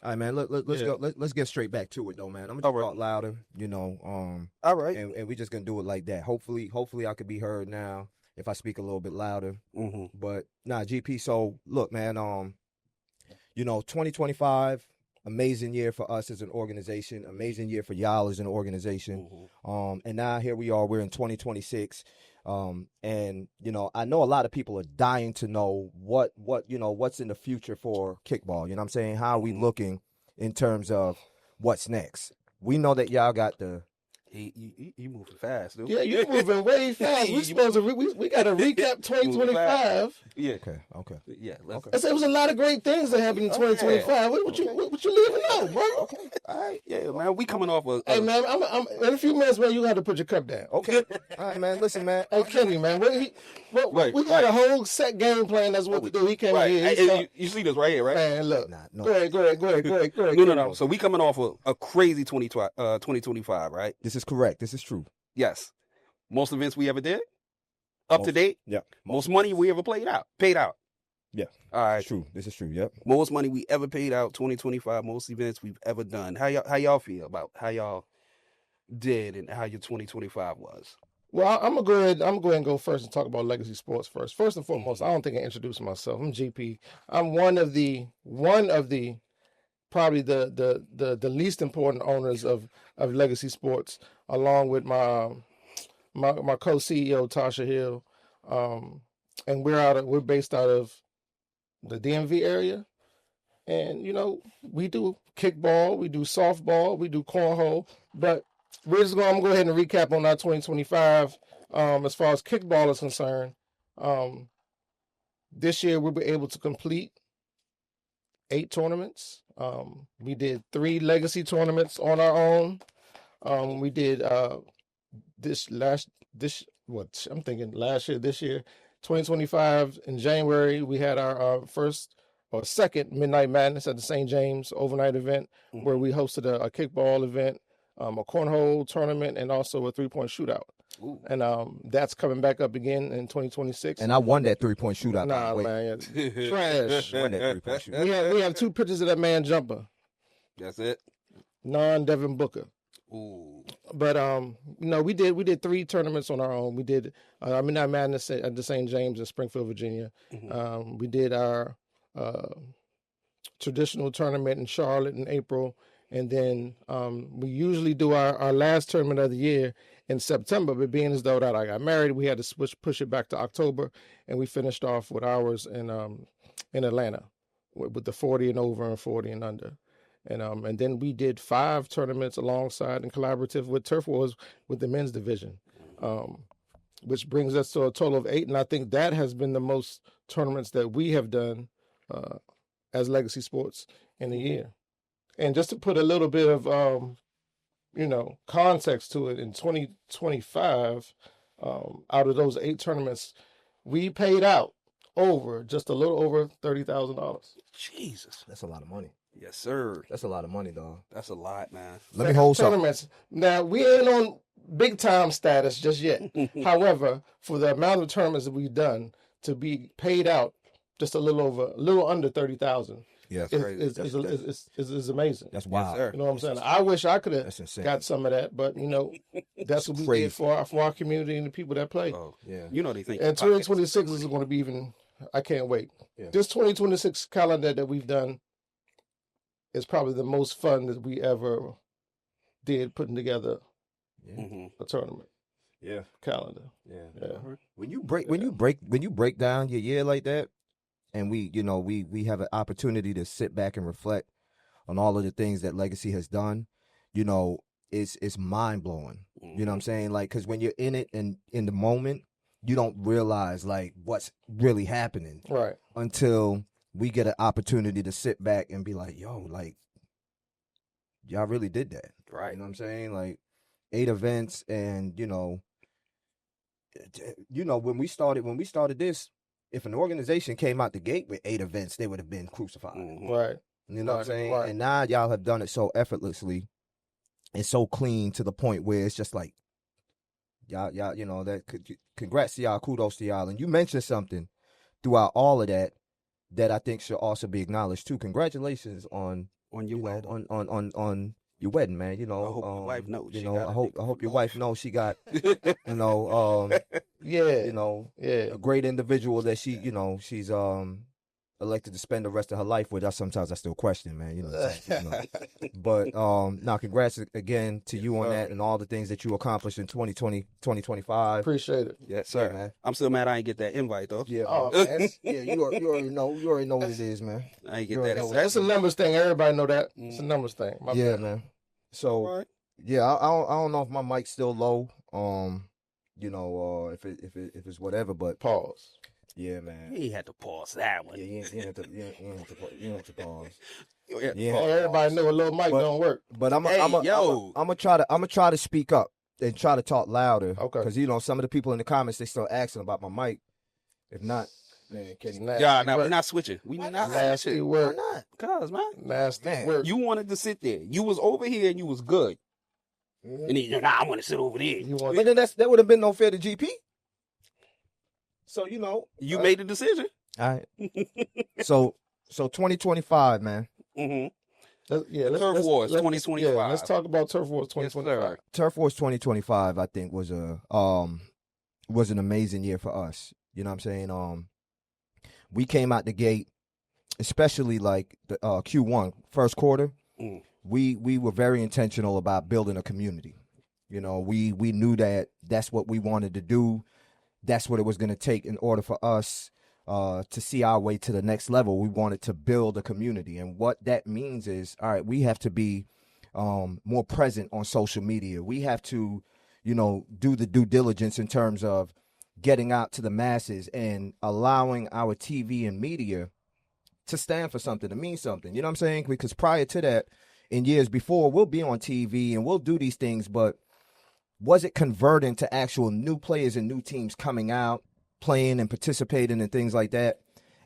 All right, man. Let's go. Let's get straight back to it, though, man. I'm gonna talk louder, All right. And we're just gonna do it like that. Hopefully, I could be heard now if I speak a little bit louder. Mm-hmm. But nah, GP. So look, man. 2025, amazing year for us as an organization. Amazing year for y'all as an organization. Mm-hmm. And now here we are. We're in 2026. And I know a lot of people are dying to know what's in the future for kickball. You know what I'm saying? How are we looking in terms of what's next? We know that y'all got the You moving fast, dude. Yeah, you're moving way fast. We supposed to we got to recap 2025. Yeah. Okay. Yeah. I said it was a lot of great things that happened in 2025. What you leaving out, bro? Okay. All right. Yeah, man. We coming off Hey, man, I'm in a few minutes, man. You got to put your cup down. Okay. All right, man. Listen, man. Hey, Kenny, man. We got a whole set game plan. That's what we do. He came here. You see this right here, right? Man, look. No. Go ahead. No. So we coming off a crazy 2025, right? This is correct. This is true. Yes. Most events we ever did? Up to date? Yeah. Most money we ever paid out? Yeah. All right. It's true. This is true. Yep. Most money we ever paid out, 2025, most events we've ever done. How y'all feel about how y'all did and how your 2025 was? Well, I'm gonna go ahead and go first and talk about legacy sports first. First and foremost, I don't think I introduced myself. I'm GP. I'm one of the probably the least important owners of legacy sports, along with my co-CEO Tasha Hill, and we're based out of the DMV area, and we do kickball, we do softball, we do cornhole, but I'm gonna go ahead and recap on our 2025 as far as kickball is concerned. This year we'll be able to complete 8 tournaments. We did 3 legacy tournaments on our own. We did this year, 2025 in January, we had our first or second Midnight Madness at the St. James overnight event, where we hosted a kickball event, a cornhole tournament, and also a 3-point shootout. Ooh. And that's coming back up again in 2026. And I won that 3-point shootout. Nah, man, trash. Won that 3-point shootout. We have 2 pictures of that man jumper. That's it. Non-Devin Booker. Ooh. But we did 3 tournaments on our own. We did Midnight Madness at the St. James in Springfield, Virginia. Mm-hmm. We did our traditional tournament in Charlotte in April, and then we usually do our last tournament of the year in September. But being as though that I got married, we had to push it back to October, and we finished off with ours in Atlanta with the 40 and over and 40 and under. And then we did 5 tournaments alongside and collaborative with TurfWars with the men's division, which brings us to a total of 8. And I think that has been the most tournaments that we have done as legacy sports in a year. And just to put a little bit of, context to it, in 2025, out of those 8 tournaments, we paid out just a little over $30,000. Jesus. That's a lot of money. Yes, sir. That's a lot of money, dog. That's a lot, man. Let me hold something. Tournaments. Now, we ain't on big time status just yet. However, for the amount of tournaments that we've done, to be paid out just a little under 30,000. Yeah, is amazing. That's wild. Yes, you know what I'm saying? I wish I could have insane. got some of that, but that's what we did for our community and the people that play. Oh, yeah. They think. And 2026 is going to be even. I can't wait. Yeah. This 2026 calendar that we've done is probably the most fun that we ever did, putting together a tournament. Yeah. Calendar. Yeah. When you break down your year like that, and we have an opportunity to sit back and reflect on all of the things that Legacy has done, it's mind blowing. You know what I'm saying? Like, because when you're in it and in the moment, you don't realize like what's really happening, right? Until we get an opportunity to sit back and be like, yo, like, y'all really did that. Right. You know what I'm saying? Like, 8 events, and, when we started this, if an organization came out the gate with 8 events, they would have been crucified. Right. You know what I'm saying? Right. And now y'all have done it so effortlessly and so clean to the point where it's just like, y'all, congrats to y'all, kudos to y'all. And you mentioned something throughout all of that I think should also be acknowledged too. Congratulations on on your wedding. On your wedding, man. You know, I hope your wife knows. You She know, got a I hope big your goal. wife knows she got, you know, Yeah. you know, Yeah. a great individual that she, you know, she's elected to spend the rest of her life with. Sometimes I still question, man. You know, but now congrats again to you on that and all the things that you accomplished in 2025. Appreciate it. Yes, sir. Yeah, man. I'm still mad I ain't get that invite though. Yeah, Oh, man. man. Yeah, you already know what it is, man. I ain't You get that. already know It's a numbers thing. Everybody know that. It's a numbers thing. My Yeah, bad. man. So All right. yeah, I don't know if my mic's still low. You know, if it's whatever, but Pause. yeah, man. He had to pause that one. Yeah, you ain't have to pause. Yeah. Yeah. Hey, everybody know a little mic But- don't work. But I'm Hey, yo. gonna try to speak up and try to talk louder. Okay. Because you know some of the people in the comments they still asking about my mic. If not, man, It's can nasty Yeah, now work. we're not switching. We not Nasty switching. why work. not? Cause man, Nasty Man, work. you wanted to sit there. You was over here and you was good. And then you're I want to sit over there. You want But then that would have been no fair to GP. So you know, You made the decision. all right. So 2025, man. Mm-hmm. Let's Turf Wars let's- 2025. Yeah, let's talk about Turf Wars Yes, 2025. sir. Turf Wars 2025, I think was an amazing year for us. You know what I'm saying? We came out the gate, especially like the Q1 first quarter. Mm. We were very intentional about building a community. You know, we knew that that's what we wanted to do. That's what it was going to take in order for us to see our way to the next level. We wanted to build a community, and what that means is, all right, we have to be more present on social media. We have to, you know, do the due diligence in terms of getting out to the masses and allowing our TV and media to stand for something, to mean something. You know what I'm saying? Because prior to that, in years before, we'll be on TV and we'll do these things, but was it converting to actual new players and new teams coming out, playing and participating and things like that?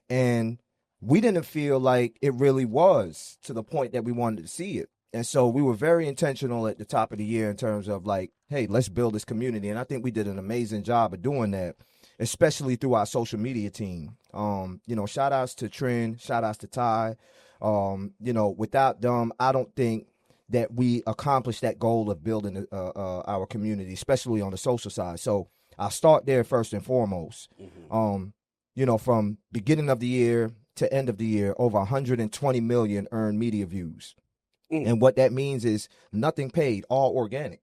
And we didn't feel like it really was to the point that we wanted to see it. And so we were very intentional at the top of the year in terms of like, hey, let's build this community. And I think we did an amazing job of doing that, especially through our social media team. You know, shout outs to Trent, shout outs to Ty. You know, without them, I don't think that we accomplished that goal of building our community, especially on the social side. So I'll start there first and foremost. Mm-hmm. You know, from beginning of the year to end of the year, over 120 million earned media views. Mm. And what that means is nothing paid, all organic.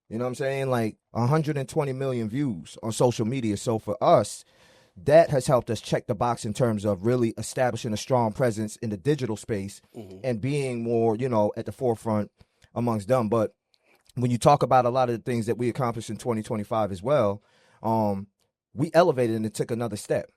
You know what I'm saying? Like 120 million views on social media. So for us, that has helped us check the box in terms of really establishing a strong presence in the digital space Mm-hmm. and being more, you know, at the forefront amongst them. But when you talk about a lot of the things that we accomplished in 2025 as well, we elevated and it took another step.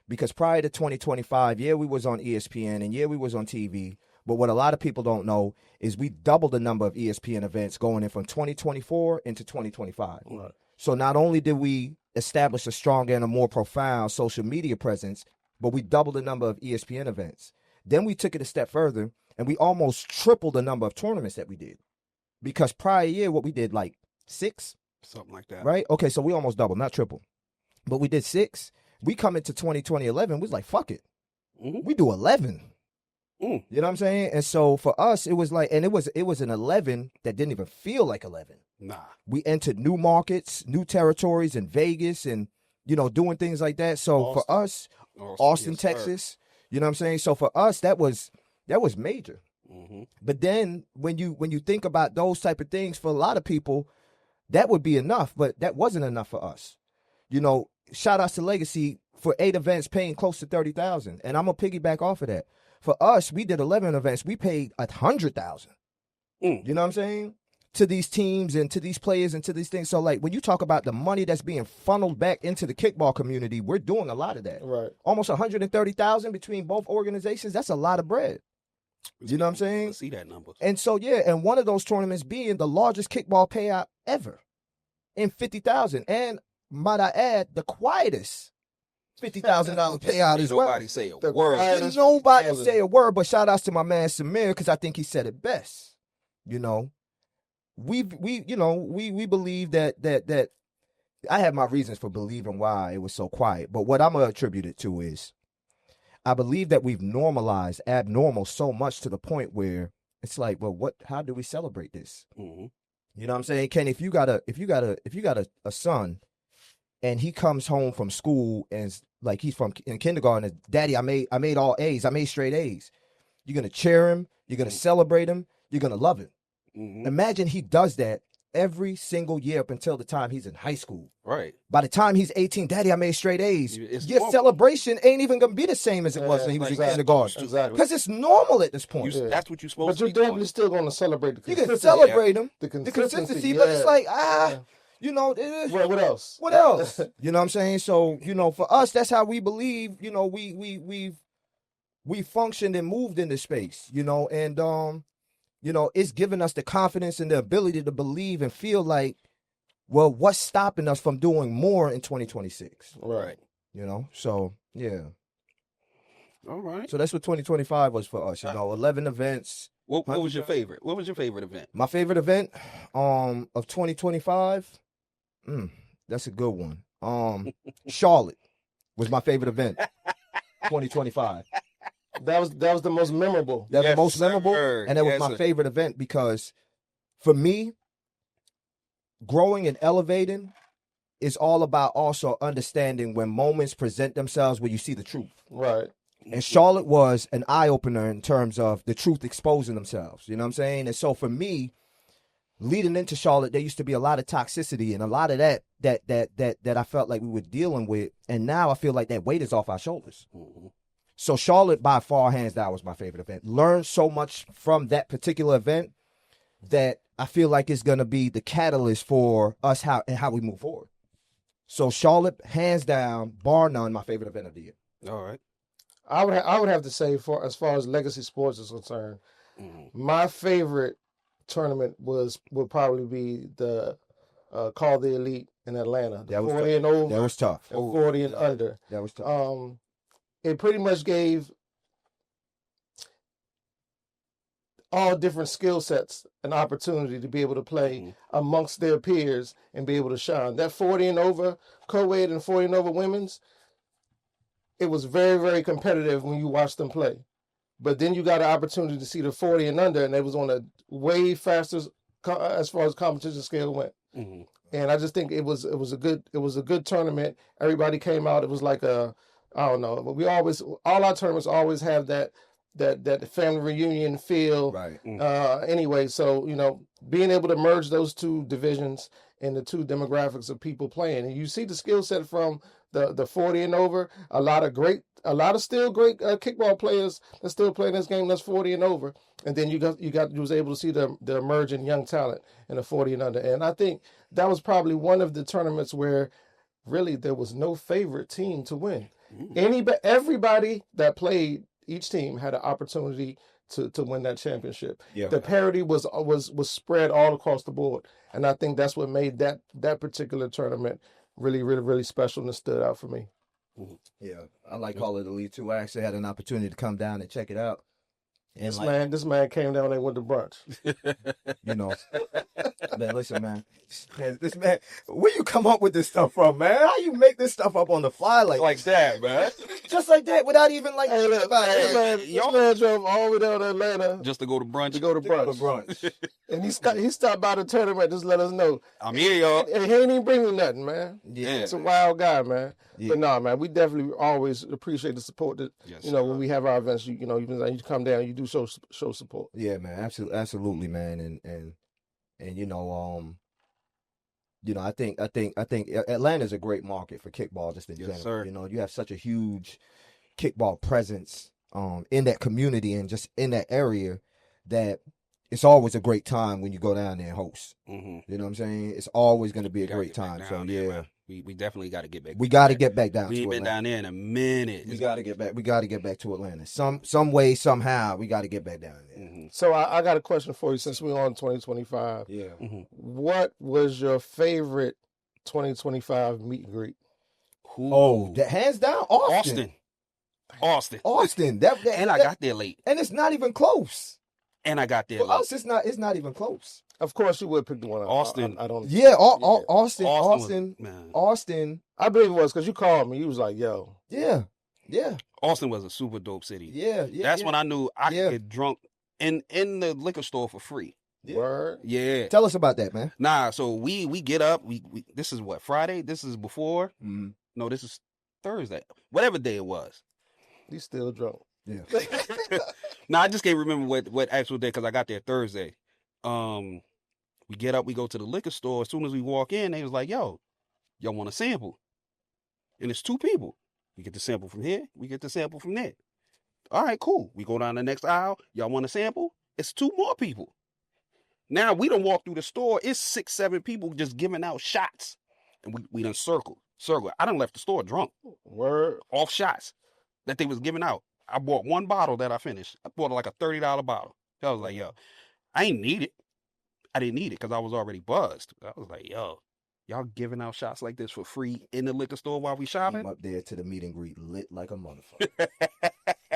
Because prior to 2025, yeah, we was on ESPN and yeah, we was on TV. But what a lot of people don't know is we doubled the number of ESPN events going in from 2024 into 2025. Right. So not only did we establish a stronger and a more profound social media presence, but we doubled the number of ESPN events. Then we took it a step further and we almost tripled the number of tournaments that we did. Because prior year, what we did, like 6, Something like that. right? Okay, so we almost doubled, not triple. But we did 6. We come into 2011, we was like, fuck it. Mm-hmm. We do 11. Mm. You know what I'm saying? And so for us, it was like, and it was an 11 that didn't even feel like 11. Nah. We entered new markets, new territories in Vegas and, you know, doing things like that. So for us, Austin, yes, sir. Texas, you know what I'm saying? So for us, that was major. Mm-hmm. But then when you think about those type of things, for a lot of people, that would be enough, but that wasn't enough for us. You know, shout outs to Legacy for 8 events paying close to $30,000. And I'm gonna piggyback off of that. For us, we did 11 events. We paid $100,000. Mm. You know what I'm saying? To these teams and to these players and to these things. So like when you talk about the money that's being funneled back into the kickball community, we're doing a lot of that. Right. Almost 130,000 between both organizations. That's a lot of bread. You know what I'm saying? Let's see that number. And so yeah, and one of those tournaments being the largest kickball payout ever in 50,000. And might I add, the quietest $50,000 payout as well. Nobody say a The word. quietest- Didn't nobody thousand. say a word, but shout outs to my man Samir because I think he said it best. You know, we believe that I have my reasons for believing why it was so quiet. But what I'm gonna attribute it to is I believe that we've normalized abnormal so much to the point where it's like, well, how do we celebrate this? Mm-hmm. You know what I'm saying? Ken, if you got a son and he comes home from school and like he's in kindergarten and Daddy, I made all A's, I made straight A's. You're gonna cheer him, you're gonna celebrate him, you're gonna love him. Mm-hmm. Imagine he does that every single year up until the time he's in high school. Right. By the time he's 18, Daddy, I made straight A's. It's Your normal. celebration ain't even gonna be the same as it was when he was in kindergarten. Exactly. Because it's normal at this point. That's what you're supposed But you're to be definitely doing. still going to celebrate the You consistency. can celebrate him, The the consistency, consistency, but it's like, you know, what else? what else? You know what I'm saying? So, you know, for us, that's how we believe, you know, we functioned and moved in this space, you know, and you know, it's given us the confidence and the ability to believe and feel like, well, what's stopping us from doing more in 2026? Right. You know, so yeah. All right. So that's what 2025 was for us. You know, 11 events. What was your favorite? What was your favorite event? My favorite event of 2025. That's a good one. Charlotte was my favorite event. 2025. That was the most memorable. That's Yes, the most memorable, sir. and that was Yes, my sir. favorite event because, for me, growing and elevating is all about also understanding when moments present themselves where you see the truth. Right. And Charlotte was an eye-opener in terms of the truth exposing themselves. You know what I'm saying? And so for me, leading into Charlotte, there used to be a lot of toxicity and a lot of that I felt like we were dealing with. And now I feel like that weight is off our shoulders. Mm-hmm. So Charlotte, by far, hands down, was my favorite event. Learned so much from that particular event that I feel like it's going to be the catalyst for us how we move forward. So Charlotte, hands down, bar none, my favorite event of the year. All right. I would have to say, as far as legacy sports is concerned, Mm-hmm. my favorite tournament would probably be the Call the Elite in Atlanta. The That was 40 and over. That was tough. And 40 and under. That was tough. It pretty much gave all different skill sets an opportunity to be able to play amongst their peers and be able to shine. That 40 and over co-ed and 40 and over women's, it was very, very competitive when you watched them play. But then you got an opportunity to see the 40 and under, and it was on a way faster as far as competition scale went. Mm-hmm. And I just think it was a good tournament. Everybody came out. It was like I don't know. But all our tournaments always have that family reunion feel. Right. Anyway, so you know, being able to merge those two divisions and the two demographics of people playing, and you see the skill set from the 40 and over. A lot of still great kickball players that still playing this game. That's 40 and over, and then you was able to see the emerging young talent in the 40 and under. And I think that was probably one of the tournaments where really there was no favorite team to win. Everybody that played, each team had an opportunity to win that championship. Yeah. The parity was spread all across the board, and I think that's what made that particular tournament really, really, really special and stood out for me. Yeah. I like Call of the Elite too. I actually had an opportunity to come down and check it out. And This man came down and went to brunch. You know, man, listen, man, this man, where you come up with this stuff from, man? How you make this stuff up on the fly like that, man? just like that, without even like Hey, look, about it? this man drove all the way down to Atlanta Just to go to brunch. to go to brunch. And he stopped by the tournament, just let us know. I'm here, y'all. And he ain't even bring me nothing, man. Yeah. It's a wild guy, man. Yeah. But no, man, we definitely always appreciate the support that Yes, when we have our events, you come down, you do show support. Yeah, man, absolutely, man, and I think Atlanta's a great market for kickball, just in general. sir. You know, you have such a huge kickball presence in that community and just in that area that it's always a great time when you go down there and host. Mm-hmm. You know what I'm saying? It's always going to be a great time. So yeah, man. We definitely got to get back. we got to get back down. We to ain't been Atlanta. down there in a minute. We got to get back. We got to get back to Atlanta. Some way, somehow, we got to get back down there. Mm-hmm. So I got a question for you since we're on 2025. Yeah. Mm-hmm. What was your favorite 2025 meet and greet? Oh, that hands down, Austin. That And I got there late. and it's not even close. And I got there For late. us, it's not even close. Of course, you would pick the one. Austin. I don't. Yeah, was- Austin. man. I believe it was because you called me. You was like, "Yo, Yeah. Austin was a super dope city. Yeah. That's when I knew I Yeah. could get drunk in the liquor store for free. Word. Yeah. Tell us about that, man. Nah, so we get up. We this is what, Friday? This is before? Mm-hmm. No, this is Thursday. Whatever day it was. He's still drunk. Yeah. Nah, I just can't remember what actual day because I got there Thursday. We get up, we go to the liquor store. As soon as we walk in, they was like, yo, y'all want a sample? And it's 2 people. We get the sample from here, we get the sample from there. All right, cool. We go down the next aisle. Y'all want a sample? It's 2 more people. Now we done walk through the store. It's 6, 7 people just giving out shots. And we done circle. I done left the store drunk. Word. Off shots that they was giving out. I bought 1 bottle that I finished. I bought like a $30 bottle. I was like, yo, I ain't need it. I didn't need it because I was already buzzed. I was like, yo, y'all giving out shots like this for free in the liquor store while we shopping? Came up there to the meet and greet lit like a motherfucker.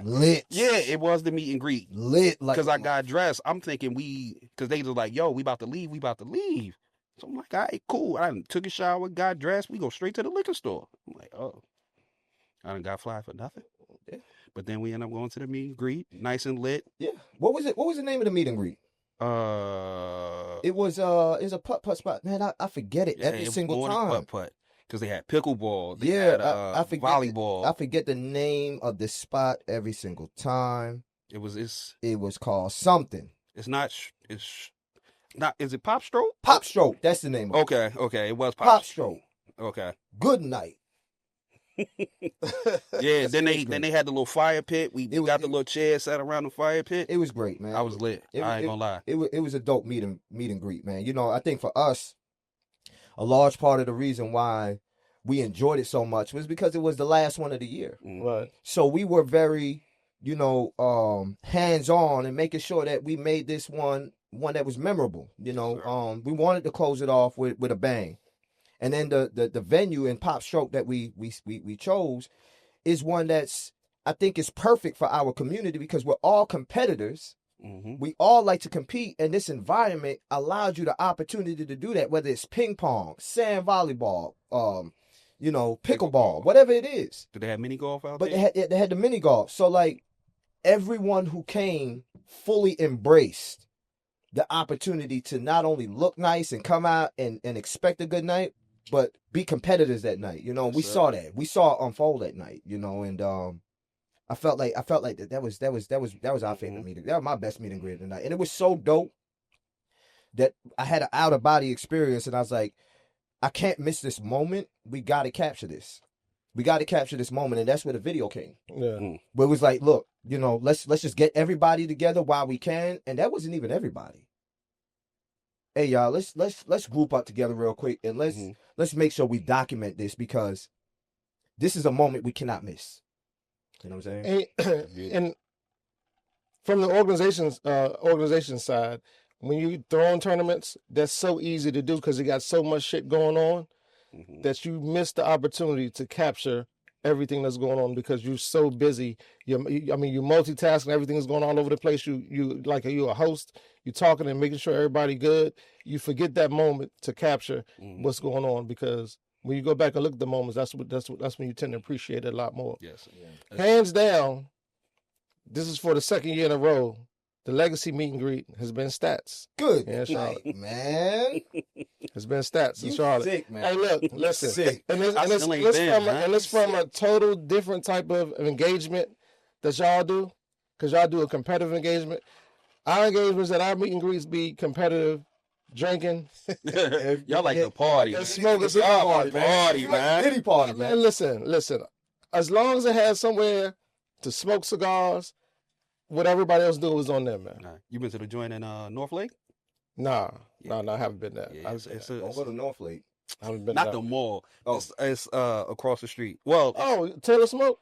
Lit. Yeah, it was the meet and greet. Lit like Because I got dressed. I'm thinking because they was like, yo, we about to leave. So I'm like, all right, cool. I done took a shower, got dressed. We go straight to the liquor store. I'm like, oh, I done got fly for nothing. Yeah. But then we end up going to the meet and greet, nice and lit. Yeah. What was it? What was the name of the meet and greet? It was a putt spot. Man, I forget it every single time. Putt. Because they had pickleball. They Yeah, had, I forget volleyball. I forget the name of the spot every single time. It was called something. It's not. Is it Pop Stroke? Pop Stroke. That's the name of it. Okay. It was Pop Stroke. Okay. Good night. Yeah. then they had the little fire pit. We got the little chairs set around the fire pit. It was great, man. I was lit. I ain't gonna lie. It was a dope meet and greet, man. You know, I think for us, a large part of the reason why we enjoyed it so much was because it was the last one of the year. Right. So we were very, hands-on and making sure that we made this one that was memorable. You know, sure. We wanted to close it off with a bang. And then the venue in Pop Stroke that we chose is one that's, I think, is perfect for our community because we're all competitors. Mm-hmm. We all like to compete, and this environment allows you the opportunity to do that, whether it's ping pong, sand volleyball, pickleball, whatever it is. Do they have mini golf out there? But they had the mini golf. So, like, everyone who came fully embraced the opportunity to not only look nice and come out and expect a good night, but be competitors that night. You know, we saw that. We saw it unfold that night, and I felt like that was our favorite meeting. That was my best meet and greet tonight. And it was so dope that I had an out of body experience, and I was like, I can't miss this moment. We got to capture this. We got to capture this moment, and that's where the video came. Yeah. But it was like, look, let's just get everybody together while we can, and that wasn't even everybody. Hey y'all, let's group up together real quick, and let's make sure we document this because this is a moment we cannot miss. You know what I'm saying? And from the organization side, when you throw in tournaments, that's so easy to do because you got so much shit going on that you miss the opportunity to capture everything that's going on because you're so busy. You're multitasking. Everything is going all over the place. You're a host. You're talking and making sure everybody good. You forget that moment to capture what's going on because when you go back and look at the moments, that's when you tend to appreciate it a lot more. Yes. Yeah. Hands down, this is for the second year in a row. The legacy meet and greet has been Stats. Good Charlotte. night, man. It's been Stats in Charlotte. Sick, man. Hey, look, listen. Sick. And it's from a total different type of engagement that y'all do, because y'all do a competitive engagement. Our engagements at our meet and greets be competitive, drinking. Y'all like the party. And smoking party, man. Any party, man. And listen. As long as it has somewhere to smoke cigars, what everybody else do is on them, man. Nah. You been to the joint in North Lake? Nah, I haven't been there. Yeah, Don't go to North Lake. I haven't been not there. the mall. Oh. It's across the street. Well, Taylor Smoke?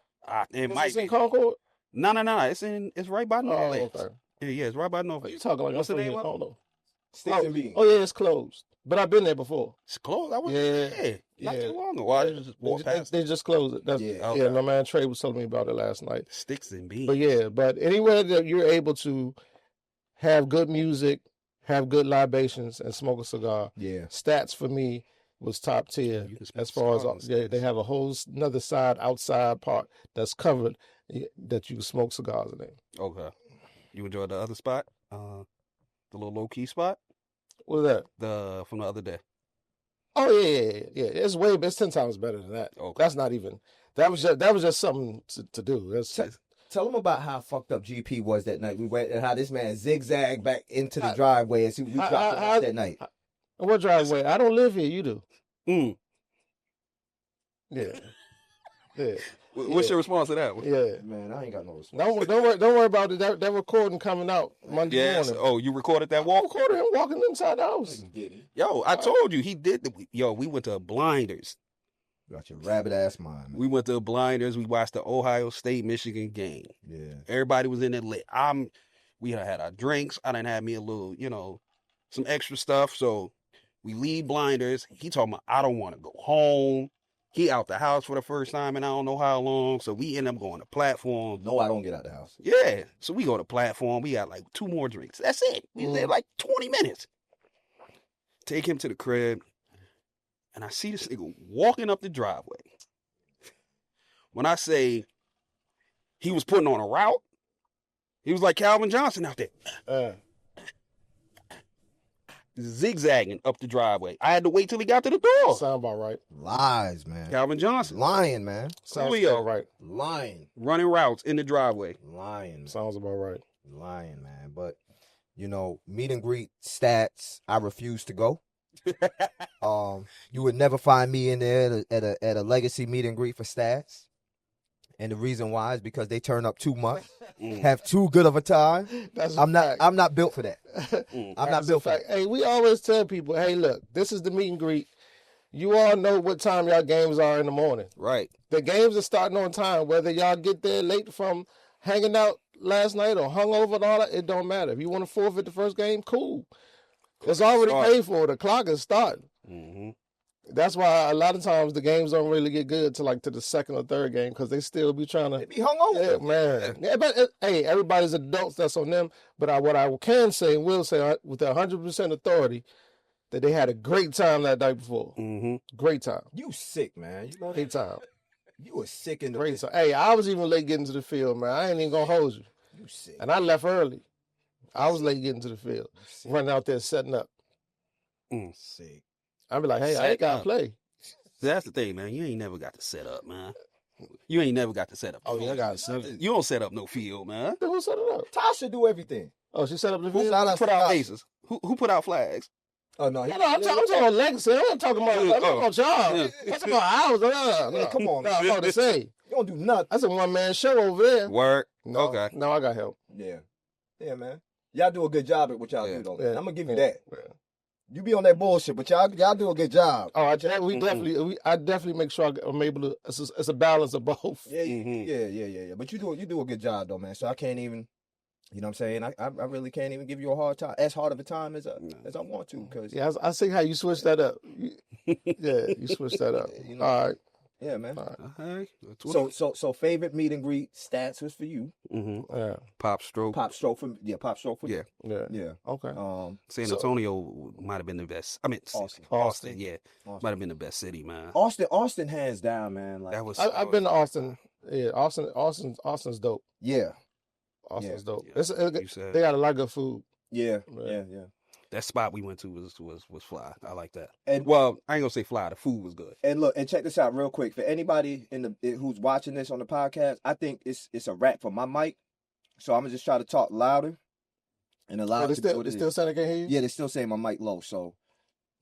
It might be in Concord? No. It's right by North Lake. Okay. Yeah, it's right by North Lake. You talking like what's the name I of don't know. Sticks and Beans. Oh yeah, it's closed. But I've been there before. It's closed. I was not too long ago. I just walked past. They just closed it. Okay. My man Trey was telling me about it last night. Sticks and Beans. But anywhere that you're able to have good music, have good libations, and smoke a cigar. Yeah. Stats for me was top tier as far as they have a whole another outside part that's covered that you can smoke cigars in there. Okay. You enjoyed the other spot? The little low key spot? What was that? From the other day. Oh yeah. It's 10 times better than that. Okay. That's not even. That was just something to do. Tell them about how fucked up GP was that night. We went and how this man zigzagged back into the driveway as we dropped him off that night. What driveway? I don't live here. You do. Yeah. What's your response to that one? Yeah. Man, I ain't got no response. Don't worry about it. That recording coming out Monday morning. Oh, you recorded that walk? I recorded him walking inside the house. Yo, I told you he did. We went to Blinders. Got your rabbit ass mind, man. We went to Blinders. We watched the Ohio State Michigan game. Yeah. Everybody was in there lit. We had our drinks. I done had me a little, some extra stuff. So we leave Blinders. He talking about, I don't want to go home. He out the house for the first time and I don't know how long. So we end up going to Platform. No, I don't get out the house. Yeah. So we go to Platform. We got like 2 more drinks. That's it. We there like 20 minutes. Take him to the crib. And I see this nigga walking up the driveway. When I say he was putting on a route, he was like Calvin Johnson out there. Zigzagging up the driveway. I had to wait till he got to the door. Sound about right. Lies, man. Calvin Johnson. Lying, man. Sounds about right. Lying. Running routes in the driveway. Lying. Sounds about right. Lying, man. But, meet and greet stats, I refuse to go. You would never find me in there at a legacy meet and greet for stats. And the reason why is because they turn up too much, have too good of a time. I'm not built for that. I'm not built for that. Hey, we always tell people, hey, look, this is the meet and greet. You all know what time y'all games are in the morning. Right. The games are starting on time. Whether y'all get there late from hanging out last night or hungover and all that, it don't matter. If you want to forfeit the first game, cool. It's already paid for. The clock is starting. Mm-hmm. That's why a lot of times the games don't really get good to the second or third game because they still be trying to. They be hungover. Yeah, man. Yeah, but hey, everybody's adults. That's on them. But what I can say and will say with 100% authority that they had a great time that night before. Mm-hmm. Great time. You sick, man. Great time. You were sick in the great time. Hey, I was even late getting to the field, man. I ain't even gonna hold you. You sick. And I left early. I was late getting to the field, running out there setting up. Sick. I'd be like, hey, I ain't got to play. That's the thing, man. You ain't never got to set up, man. You ain't never got to set up. Oh, yeah, I got to set up. You don't set up no field, man. Who set it up? Tasha do everything. Oh, she set up the field? Who put out bases? Who put out flags? Oh, no. I'm talking about legacy. I'm not talking about y'all. I'm talking about ours. No, come on. I'm about to say. You don't do nothing. That's a one-man show over there. Work. No, okay. No, I got help. Yeah. Yeah, man. Y'all do a good job at what y'all do, though. Yeah. I'm going to give you that. Yeah. You be on that bullshit, but y'all do a good job. Oh, I definitely make sure I'm able to. It's a balance of both. Yeah, yeah. But you do a good job though, man. So I can't even, you know what I'm saying? I really can't even give you a hard time, as hard of a time as I want to, because I see how you switch that up. You switch that up. All right. Yeah, man. Right. So favorite meet and greet stats was for you. Mm-hmm. Yeah. Pop stroke for you. Yeah. Okay. San Antonio might have been the best. I mean, Austin. Yeah, might have been the best city, man. Austin hands down, man. Like that was. I've been to Austin. Yeah, Austin's dope. Yeah. Austin's dope. Yeah. They got a lot of good food. Yeah. That spot we went to was fly. I like that. And well, I ain't gonna say fly. The food was good. And look, and check this out real quick for anybody who's watching this on the podcast. I think it's a wrap for my mic, so I'm gonna just try to talk louder and allow. They still saying I can't hear you. Yeah, they still saying my mic low. So,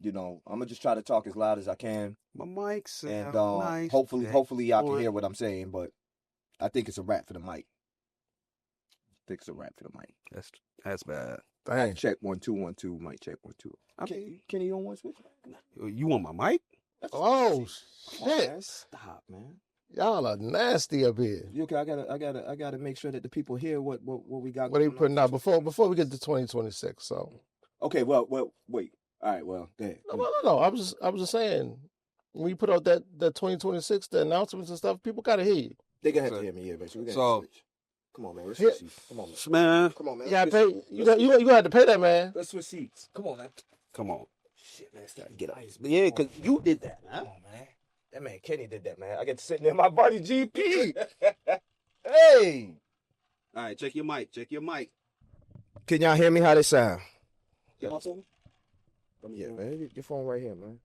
I'm gonna just try to talk as loud as I can. My mic sound nice. Hopefully y'all can hear what I'm saying. But I think it's a wrap for the mic. That's bad. Dang. Check 1 2 1 2. Mic check 1 2. Can you on one switch? You want my mic? Oh shit! Man, stop, man. Y'all are nasty up here. Okay, I gotta make sure that the people hear what we got. What are you putting out before we get to 2026? So. Okay. Well, wait. All right. Well, go ahead. No. I was just saying, when you put out that 2026, the announcements and stuff, people gotta hear you. They gonna have to hear me, yeah, but we so. Switch. Come on, man. Let's switch seats. Come on, man. Come on, man. You gotta pay. You gonna have to pay that, man. Let's switch seats. Come on, man. Come on. Shit, man. It's time to get ice. Yeah, because you did that, man. Come on, man. That man Kenny did that, man. I get to sit near my buddy GP. Hey. All right, check your mic. Can y'all hear me? How they sound? Get my phone? Yeah, man. Your phone right here, man.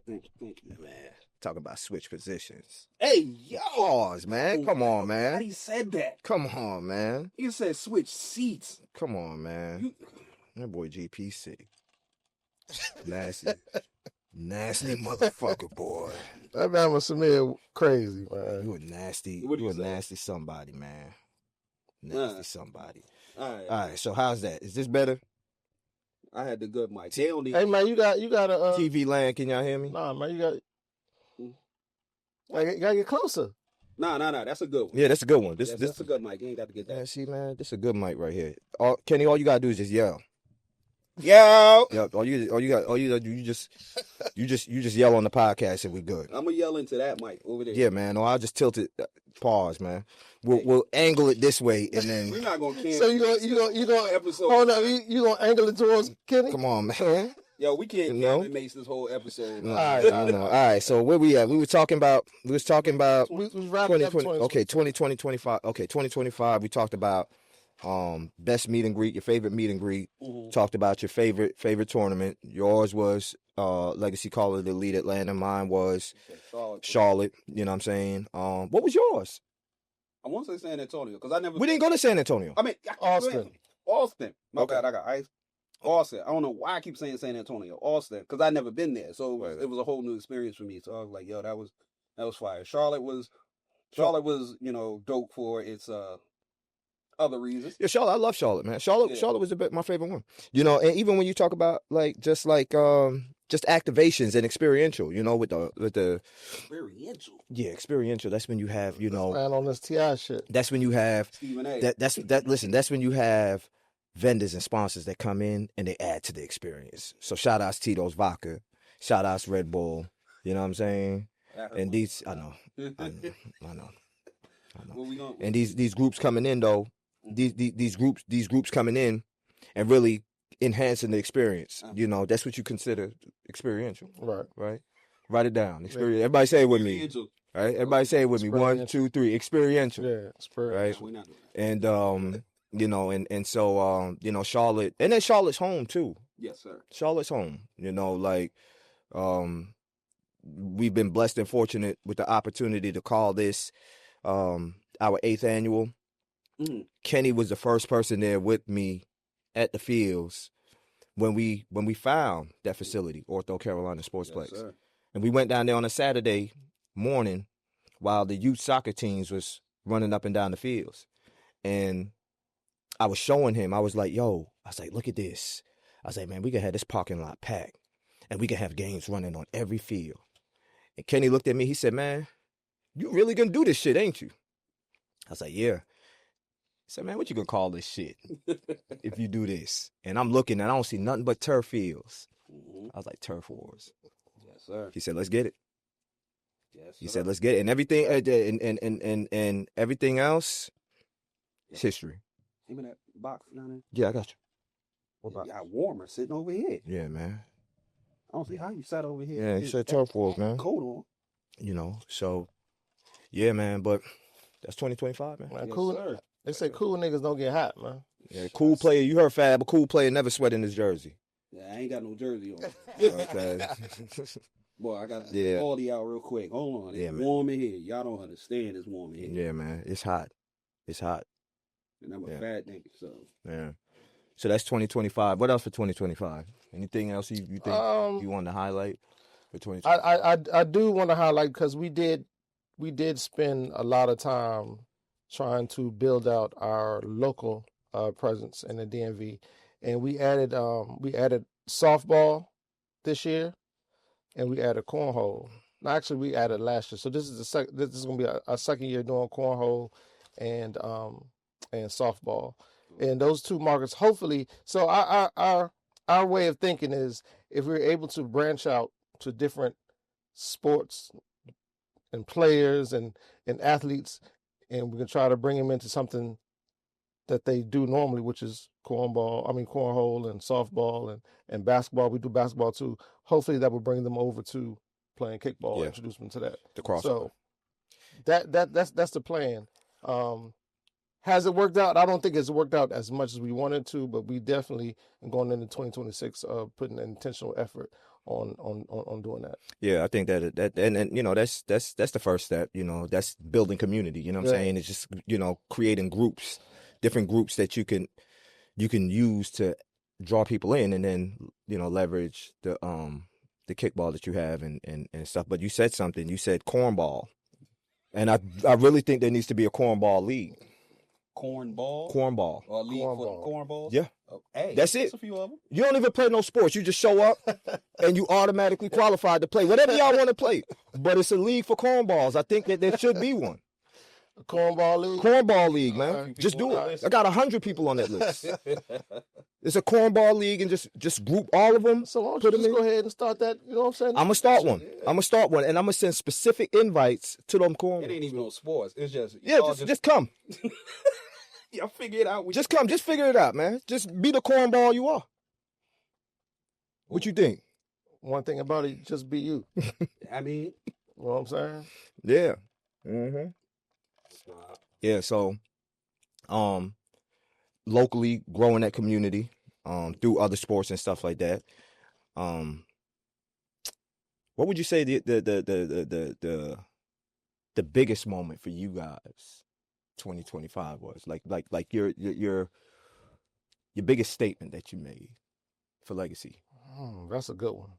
Thank you, man. Talk about switch positions. Hey, yo. Pause, man. Come on, man. He said that. Come on, man. He said switch seats. Come on, man. That boy GPC. Nasty. Nasty motherfucker, boy. That man was Samir crazy, man. You a nasty. What'd You you a say? nasty somebody, man. Nasty somebody. All All right. So how's that? Is this better? I had the good mic. They only. Hey man, you got a TV land. Can y'all hear me? Nah, man, you gotta get closer. Nah. That's a good one. Yeah, that's a good one. That's a good mic. You ain't got to get Yeah, that. see, man, this is a good mic right here. Kenny, all you gotta do is just yell. Yo. Yeah, you just yell on the podcast and we good. I'm gonna yell into that mic over there. Yeah, man. Or I'll just tilt it. Pause, man. We'll angle it this way and then. We're not gonna cancel. So you gonna episode. hold on, you gonna angle it towards Kenny? Come on, man. Yo, we can't No. Mace this whole episode. All right. All right. So where we at? We was talking about. We was wrapping up 2020. Okay, 2020, 25. Okay, 2025. We talked about best meet and greet, your favorite meet and greet. Mhm. Talked about your favorite tournament. Yours was Legacy Call of the Elite Atlanta. Mine was Charlotte. You know what I'm saying? What was yours? I want to say San Antonio because I never. We didn't go to San Antonio. I mean, Austin. My Okay. bad. I got ice. Austin. I don't know why I keep saying San Antonio. Austin, because I never been there, so it was a whole new experience for me. So I was like, yo, that was fire. Charlotte was dope for its other reasons. Yeah, Charlotte. I love Charlotte, man. Charlotte was my favorite one. You know, and even when you talk about just activations and experiential, you know, with the Experiential. yeah, experiential. That's when you have, you know, Man on this TI shit. that's when you have Stephen A. that's when you have vendors and sponsors that come in and they add to the experience. So shout outs Tito's Vodka, shout outs Red Bull. You know what I'm saying? And these, I know. What we gonna, And these groups coming in though, these groups coming in and really enhancing the experience. You know, that's what you consider experiential, Right. Write it down. Experience. Everybody say it with me. Experiential. Right? Everybody say it with me. 1, 2, 3. Experiential. Yeah, Right? We're not doing that. And you know, and so you know, Charlotte, and then Charlotte's home too. Yes, sir. Charlotte's home. You know, like we've been blessed and fortunate with the opportunity to call this our 8th annual. Mm. Kenny was the first person there with me at the fields when we found that facility, Ortho Carolina Sportsplex. Yes, sir. And we went down there on a Saturday morning while the youth soccer teams was running up and down the fields. And I was showing him, I was like, look at this. I was like, man, we can have this parking lot packed and we can have games running on every field. And Kenny looked at me, he said, man, you really gonna do this shit, ain't you? I was like, yeah. He said, man, what you gonna call this shit if you do this? And I'm looking and I don't see nothing but turf fields. I was like, TurfWars. Yes, sir. He said, let's get it. Yes, He sir. said, let's get it. And everything and everything else is history. Give me that box down there. Yeah, I got you. What about? You got warmer sitting over here. Yeah, man. I don't see how you sat over here. Yeah, you said TurfWars, man. Coat on. You know, so yeah, man. But that's 2025, man. Man, Yes, cool. sir. They say cool niggas don't get hot, man. Yeah, cool player. You heard Fab, a cool player never sweat in his jersey. Yeah, I ain't got no jersey on. Okay. Boy, I got Yeah. all the out real quick. Hold on. It's Yeah, man. warm in here. Y'all don't understand it's warm in here. Yeah, man. It's hot. It's hot. And I'm a Yeah. fat nigga, so. Yeah. So that's 2025. What else for 2025? Anything else you think you want to highlight for 2025? I do want to highlight because we did spend a lot of time trying to build out our local presence in the DMV, and we added softball this year, and we added cornhole. No, actually, we added last year, so this is this is going to be our second year doing cornhole and softball, and those two markets hopefully. So our way of thinking is if we're able to branch out to different sports and players and athletes, and we can try to bring them into something that they do normally, which is cornhole and softball and basketball. We do basketball too. Hopefully that will bring them over to playing kickball, Yeah. introduce them to that. The crossover. So that's the plan. Has it worked out? I don't think it's worked out as much as we wanted to, but we definitely going into 2026 putting an intentional effort on doing that. Yeah, I think that and you know that's the first step. You know, that's building community. You know what I'm saying? It's just, you know, creating groups, different groups that you can use to draw people in, and then, you know, leverage the kickball that you have and stuff. But you said something. You said cornball, and I really think there needs to be a cornball league. Cornball. Or a league for cornballs? Yeah. Oh, hey, that's it. A few of them. You don't even play no sports. You just show up and you automatically qualified to play whatever y'all want to play. But it's a league for cornballs. I think that there should be one. A cornball league? Cornball league, man. Just do it. I got 100 people on that list. It's a cornball league, and just group all of them. So why don't you just go ahead and start that? You know what I'm saying? I'm going to start one. I'm going to start one, and I'm going to send specific invites to them cornballs. It ain't even on sports. It's just... Yeah, just come. Y'all figure it out. Just come. Just figure it out, man. Just be the cornball you are. What you think? One thing about it, just be you. I mean... You know what I'm saying? Yeah. Mm-hmm. Yeah, so locally growing that community through other sports and stuff like that. What would you say the biggest moment for you guys 2025 was? Like your biggest statement that you made for Legacy? That's a good one.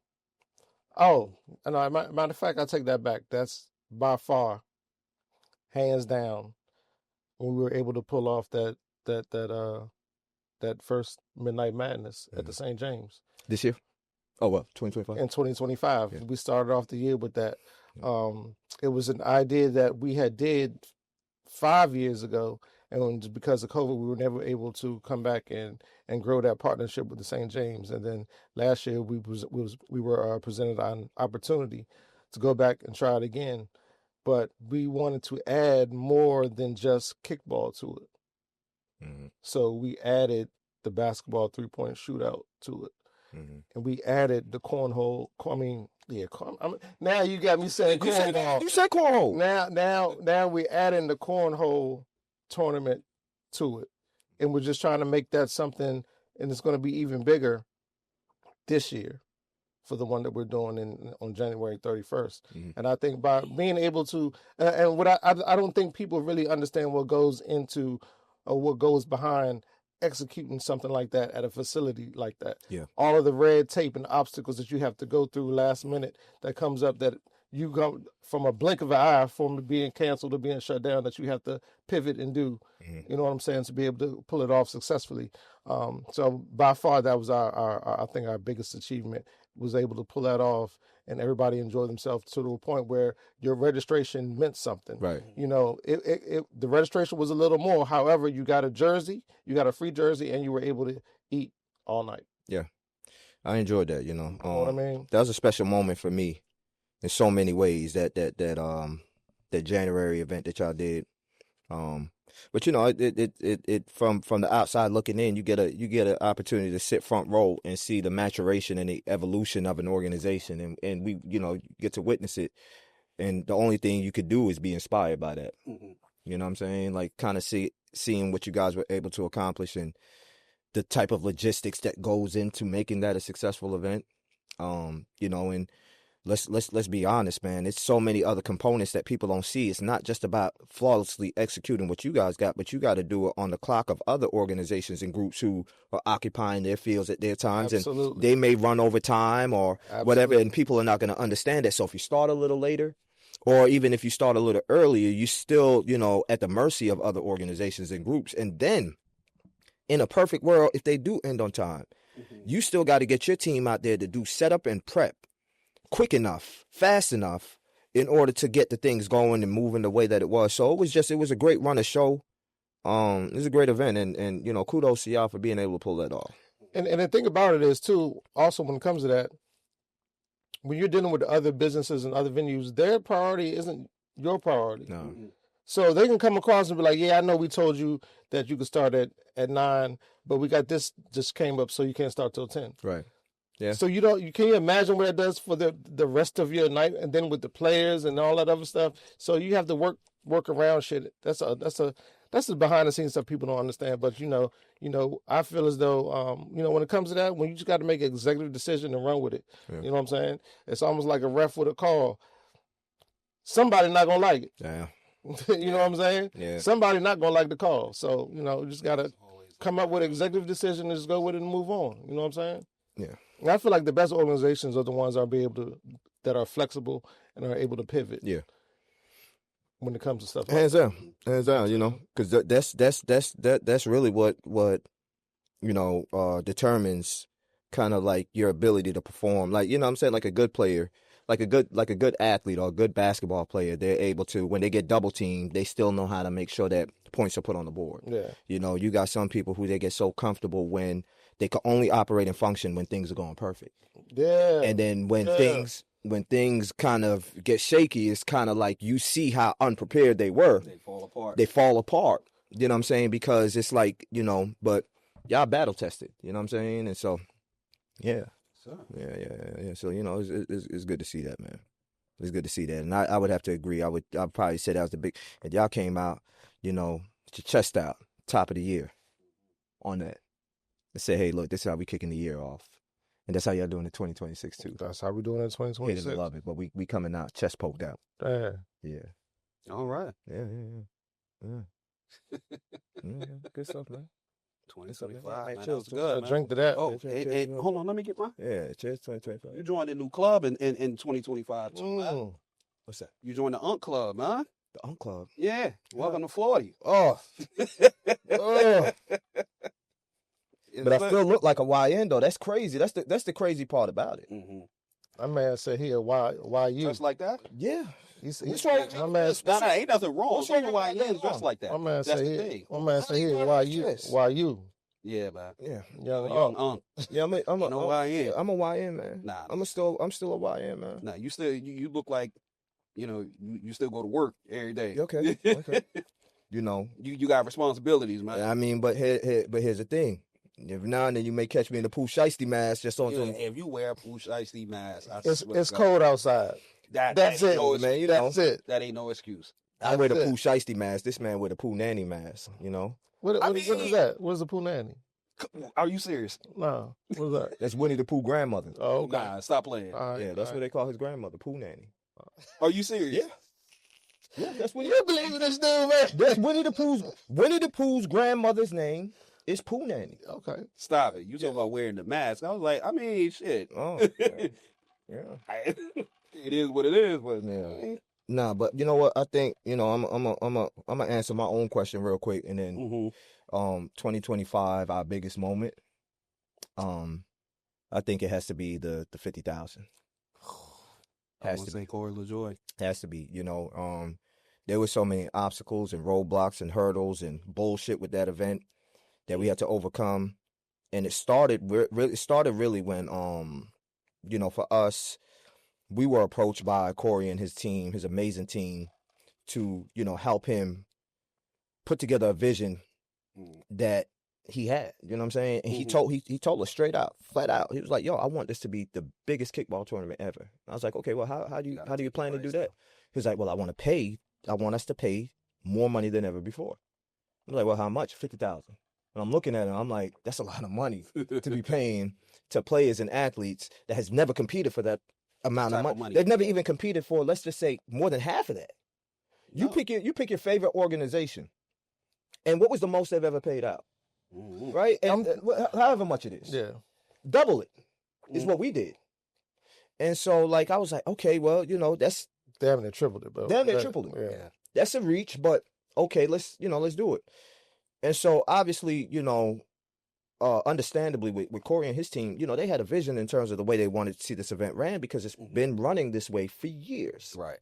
Oh, and matter of fact, I take that back. That's by far, hands down, when we were able to pull off that first Midnight Madness at the St. James this year. Oh, well, 2025. In 2025, we started off the year with that. It was an idea that we had did 5 years ago, and because of COVID, we were never able to come back and grow that partnership with the St. James. And then last year, we were presented an opportunity to go back and try it again. But we wanted to add more than just kickball to it. Mm-hmm. So we added the basketball three-point shootout to it. Mm-hmm. And we added the cornhole. Now you got me saying cornhole. You said cornhole. Now we're adding the cornhole tournament to it. And we're just trying to make that something, and it's going to be even bigger this year for the one that we're doing on January 31st. Mm-hmm. And I think by being able to, and what I don't think people really understand what goes into or what goes behind executing something like that at a facility like that. Yeah. All of the red tape and obstacles that you have to go through last minute that comes up, that you go from a blink of an eye from being canceled or being shut down, that you have to pivot and do. Mm-hmm. You know what I'm saying? To be able to pull it off successfully. So by far, that was our I think our biggest achievement, was able to pull that off, and everybody enjoyed themselves to the point where your registration meant something. Right. You know, the registration was a little more. However, you got a jersey, you got a free jersey, and you were able to eat all night. Yeah. I enjoyed that, you know. You know what I mean? That was a special moment for me in so many ways, that January event that y'all did. But you know, it from the outside looking in, you get an opportunity to sit front row and see the maturation and the evolution of an organization, and we, you know, get to witness it. And the only thing you could do is be inspired by that. Mm-hmm. You know what I'm saying? Like, kind of seeing what you guys were able to accomplish and the type of logistics that goes into making that a successful event. You know, and let's be honest, man. It's so many other components that people don't see. It's not just about flawlessly executing what you guys got, but you got to do it on the clock of other organizations and groups who are occupying their fields at their times. Absolutely. And they may run over time or Absolutely. Whatever, and people are not going to understand that. So if you start a little later, or even if you start a little earlier, you still, you know, at the mercy of other organizations and groups. And then, in a perfect world, if they do end on time, you still got to get your team out there to do setup and prep quick enough, fast enough, in order to get the things going and moving the way that it was. So it was a great run of show. It was a great event, and you know, kudos to y'all for being able to pull that off. And the thing about it is too, also when it comes to that, when you're dealing with other businesses and other venues, their priority isn't your priority. No. So they can come across and be like, yeah, I know we told you that you could start at 9, but we got this just came up, so you can't start till 10. Right. Yeah. So can you imagine what it does for the rest of your night, and then with the players and all that other stuff? So you have to work around shit. That's that's the behind the scenes stuff people don't understand. But I feel as though when it comes to that, when you just got to make an executive decision and run with it. Yeah. You know what I'm saying? It's almost like a ref with a call. Somebody not gonna like it. Yeah. You know what I'm saying? Yeah. Somebody not gonna like the call. So you just gotta come up with an executive decision and just go with it and move on. You know what I'm saying? Yeah. And I feel like the best organizations are the ones that are flexible and are able to pivot. Yeah. When it comes to stuff, hands down, because that's really what determines kind of like your ability to perform. Like, I'm saying, like a good player, like a good athlete or a good basketball player, they're able to, when they get double teamed, they still know how to make sure that points are put on the board. Yeah. You got some people who they get so comfortable when they can only operate and function when things are going perfect. Yeah. And then when things kind of get shaky, it's kind of like you see how unprepared they were. They fall apart. You know what I'm saying? Because it's like, but y'all battle tested, you know what I'm saying? And so, yeah. Sure. Yeah. So, it's good to see that, man. It's good to see that. And I would have to agree. I'd probably say that was the big, and y'all came out, your chest out, top of the year on that. And say, hey, look, this is how we kicking the year off. And that's how y'all doing in 2026 too. That's how we doing in 2026. Haters love it, but we coming out chest poked out. Yeah. All right. Yeah. Good stuff, man. 2025. Hey, Man, cheers, that was good, man. Drink to that. Oh, hey, hold on. Let me get mine. Yeah, cheers 2025. You joined a new club in 2025 too, man. What's that? You joined the Unk Club, man. The Unk Club. Yeah. Welcome to 40. Oh. But I still look like a YN though. That's crazy. That's the crazy part about it. Mm-hmm. My man said here, why you? Just like that? Yeah. He's wrong? my man. No, ain't nothing wrong. What's wrong with YNs dressed like that. My man That's said the here. thing. My man said here, why you? Yeah, man. Yeah. Young Unk. Yeah, I'm a YN. I'm a YN, man. Nah. I'm still a YN, man. Nah, you look like, you still go to work every day. Okay. You got responsibilities, man. I mean, but here's the thing. Every now and then you may catch me in the Pooh Shiesty mask just on some. If you wear a Pooh Shiesty mask, It's cold outside. That's it, no man. excuse. That's it. That ain't no excuse. I wear the Pooh Shiesty mask. This man wear the Pooh Nanny mask. What is that? What is the Pooh Nanny? Are you serious? No. What is that? That's Winnie the Pooh grandmother. Oh, okay. Nah, stop playing. Yeah, that's what they call his grandmother, Pooh Nanny. Are you serious? Yeah, that's what You believe in this dude, man? That's Winnie the Pooh's grandmother's name is Pooh Nanny. Okay. Stop it. You talking about wearing the mask. I was like, shit. Oh, yeah. It is what it is, but yeah. Nah, but you know what? I think, I'm gonna answer my own question real quick, and then 2025, our biggest moment. I think it has to be the 50,000. Has to be Corey LaJoy. Has to be. There were so many obstacles and roadblocks and hurdles and bullshit with that event that we had to overcome, and it started really when for us, we were approached by Corey and his team, his amazing team, to help him put together a vision that he had. You know what I'm saying? And he told us straight out, flat out. He was like, "Yo, I want this to be the biggest kickball tournament ever." I was like, "Okay, well, how do you plan to do that?" He was like, "Well, I want us to pay more money than ever before." I was like, "Well, how much?" 50,000. And I'm looking at him, I'm like, that's a lot of money to be paying to players and athletes that has never competed for that amount of money. They've never even competed for, let's just say, more than half of that. You pick your favorite organization, and what was the most they've ever paid out, right? And however much it is, double it is what we did. And so, like, I was like, okay, well, that's damn near tripled it, bro. Damn near tripled it. Yeah, that's a reach, but okay, let's do it. And so, obviously, understandably, with Corey and his team, they had a vision in terms of the way they wanted to see this event ran, because it's been running this way for years. Right,